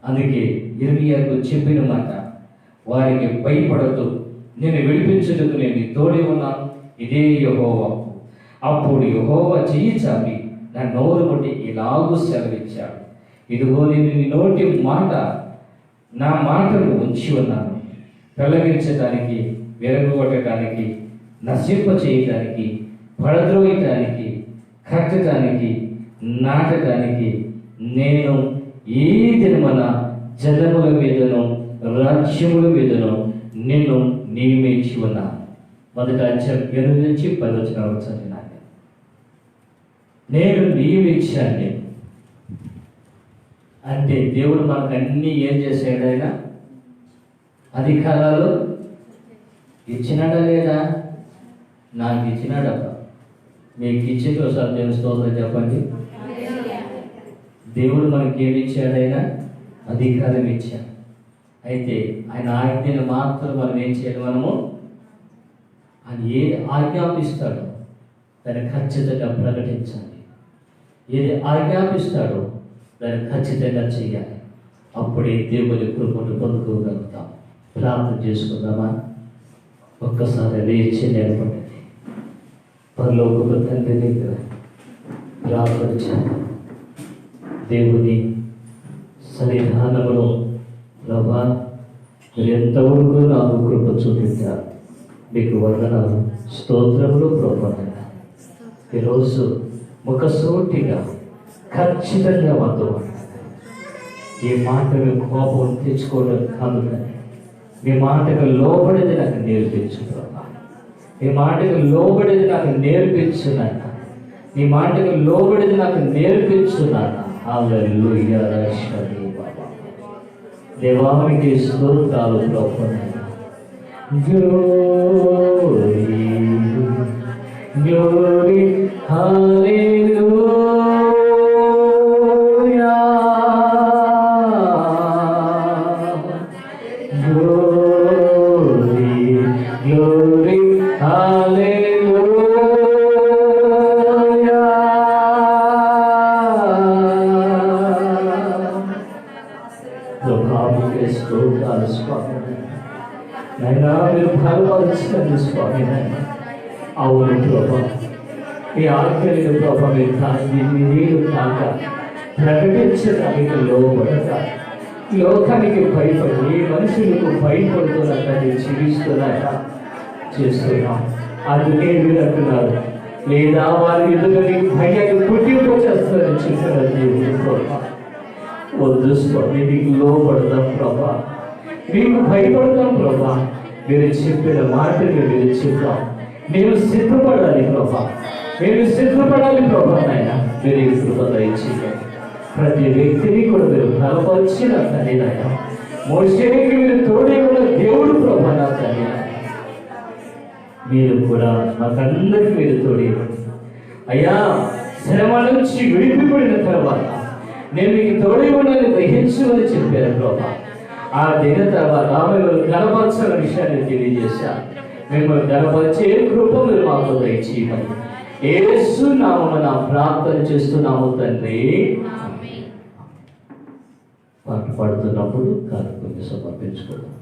అందుకే ఇర్మియాకు చెప్పిన మాట, వారికి భయపడద్దు, నేను విడిపించుటకు నేను తోడే ఉన్నాను, ఇదే యెహోవా. అప్పుడు యెహోవా చెయ్యి చాపి నా నోరు బట్టి ఇలాగూ సెలవిచ్చాడు, ఇదిగో నేను నీ నోటి మాట, నా మాటలు ఉంచి ఉన్నాను, తొలగించడానికి, విరగొట్టడానికి, నశింప చేయటానికి, పడద్రోయటానికి, కట్టడానికి, నాటడానికి. నేను ఏ దినమున జనముల మీదను రాజ్యముల మీదను నిన్ను నియమించి ఉన్నాను. మొదట అధ్యాయం 8 నుంచి 10 వచనాలు చదివినాను. నేను నియమించాను అంటే దేవుడు మనకు అన్నీ ఏం చేశాడు? ఆయన అధికారాలు ఇచ్చినాడా లేదా? నాకు ఇచ్చినాడప్ప. మీకు ఇచ్చింది ఒకసారి దేవుని స్తోత్రం చెప్పండి. దేవుడు మనకి ఏమి ఇచ్చాడు? ఆయన అధికారం ఇచ్చాడు. అయితే ఆయన ఆజ్ఞను మాత్రం మనం ఏం చేయాలి? మనము ఆయన ఏది ఆజ్ఞాపిస్తాడో దాన్ని ఖచ్చితంగా ప్రకటించాలి. ఏది ఆజ్ఞాపిస్తాడో దాన్ని ఖచ్చితంగా చేయాలి. అప్పుడే దేవుని కృపను పొందుకోగలుగుతాం. ప్రార్థన చేసుకుందామా? ఒక్కసారి లేచి నిలబడండి. పరలోకపు తండ్రి దగ్గర ప్రార్థన చేద్దాం. దేవుని సన్నిధానములో ప్రభా, మీరు ఎంతవరకు నాకు కృప చూపించారు. మీకు వందనాలు, స్తోత్రములు ప్రభా. ఈరోజు ముఖసూటిగా ఖచ్చితంగా మాతో ఈ మాట మీ కోపం తెచ్చుకోవడం కాదు, కానీ మీ మాటకు లోబడేది నాకు నేర్పించు ప్రభా. మీ మాటకు లోబడేది నాకు నేర్పించున్నాను. మీ మాటకు లోబడేది నాకు నేర్పించున్నాను. హల్లెలూయా. దేవానికి స్తోత్రాలు ప్రభా. గ్లోరీ గ్లోరీ హల్లెలూయా. గ్లోరీ గ్లోరీ హల్లెలూయా. ప్రభావికే స్తోత్రాలు స్వామి. నైనా మీరు బలపరచండి స్వామి. అవును ప్రభా, ఈ ఆజ్ఞలు ప్రభా మీరు కాక ప్రకటించడానికి లోబడక, లోకానికి భయపడి మనుషులకు భయపడుతున్నట్టు జీవిస్తున్నాక చేస్తున్నాం. అందుకే మీరు అంటున్నారు, లేదా వారి ఎదుగుని భయాన్ని పుట్టింపు చేస్తారని చెప్పిన దేవుడు ప్రభా. వద్దు స్వామి, మీకు లోబడదాం ప్రభా, మీకు భయపడతాం ప్రభా. మీరు చెప్పిన మాటలు మీరు చెప్తాం. మేము సిద్ధపడాలి ప్రభా, మేము సిద్ధపడాలి ప్రభా. నాయన మీరు ఈ కృప దయచేయండి. ప్రతి వ్యక్తిని కూడా మీరు బలపరిచిన తండ్రి నాయన. మోషేకి మీరు తోడే ఉన్న దేవుడు ప్రభా నా తండ్రి నాయన. మీరు కూడా మాకందరికీ మీరు తోడే అయ్యా. శ్రమ నుంచి విడిపిపడిన తర్వాత నేను మీకు తోడే ఉన్నది గ్రహించమని చెప్పారు ప్రభా. ఆ దిన తర్వాత మిమ్మల్ని గణపరచిన విషయాన్ని తెలియజేశా. మిమ్మల్ని గణపరిచే కృప మీరు మాకు దయచేయమని యేసు నామమున ప్రార్థన చేస్తున్నాము తండ్రి. పాట పాడుతున్నప్పుడు కార్యక్రమం సమర్పించుకోవడం.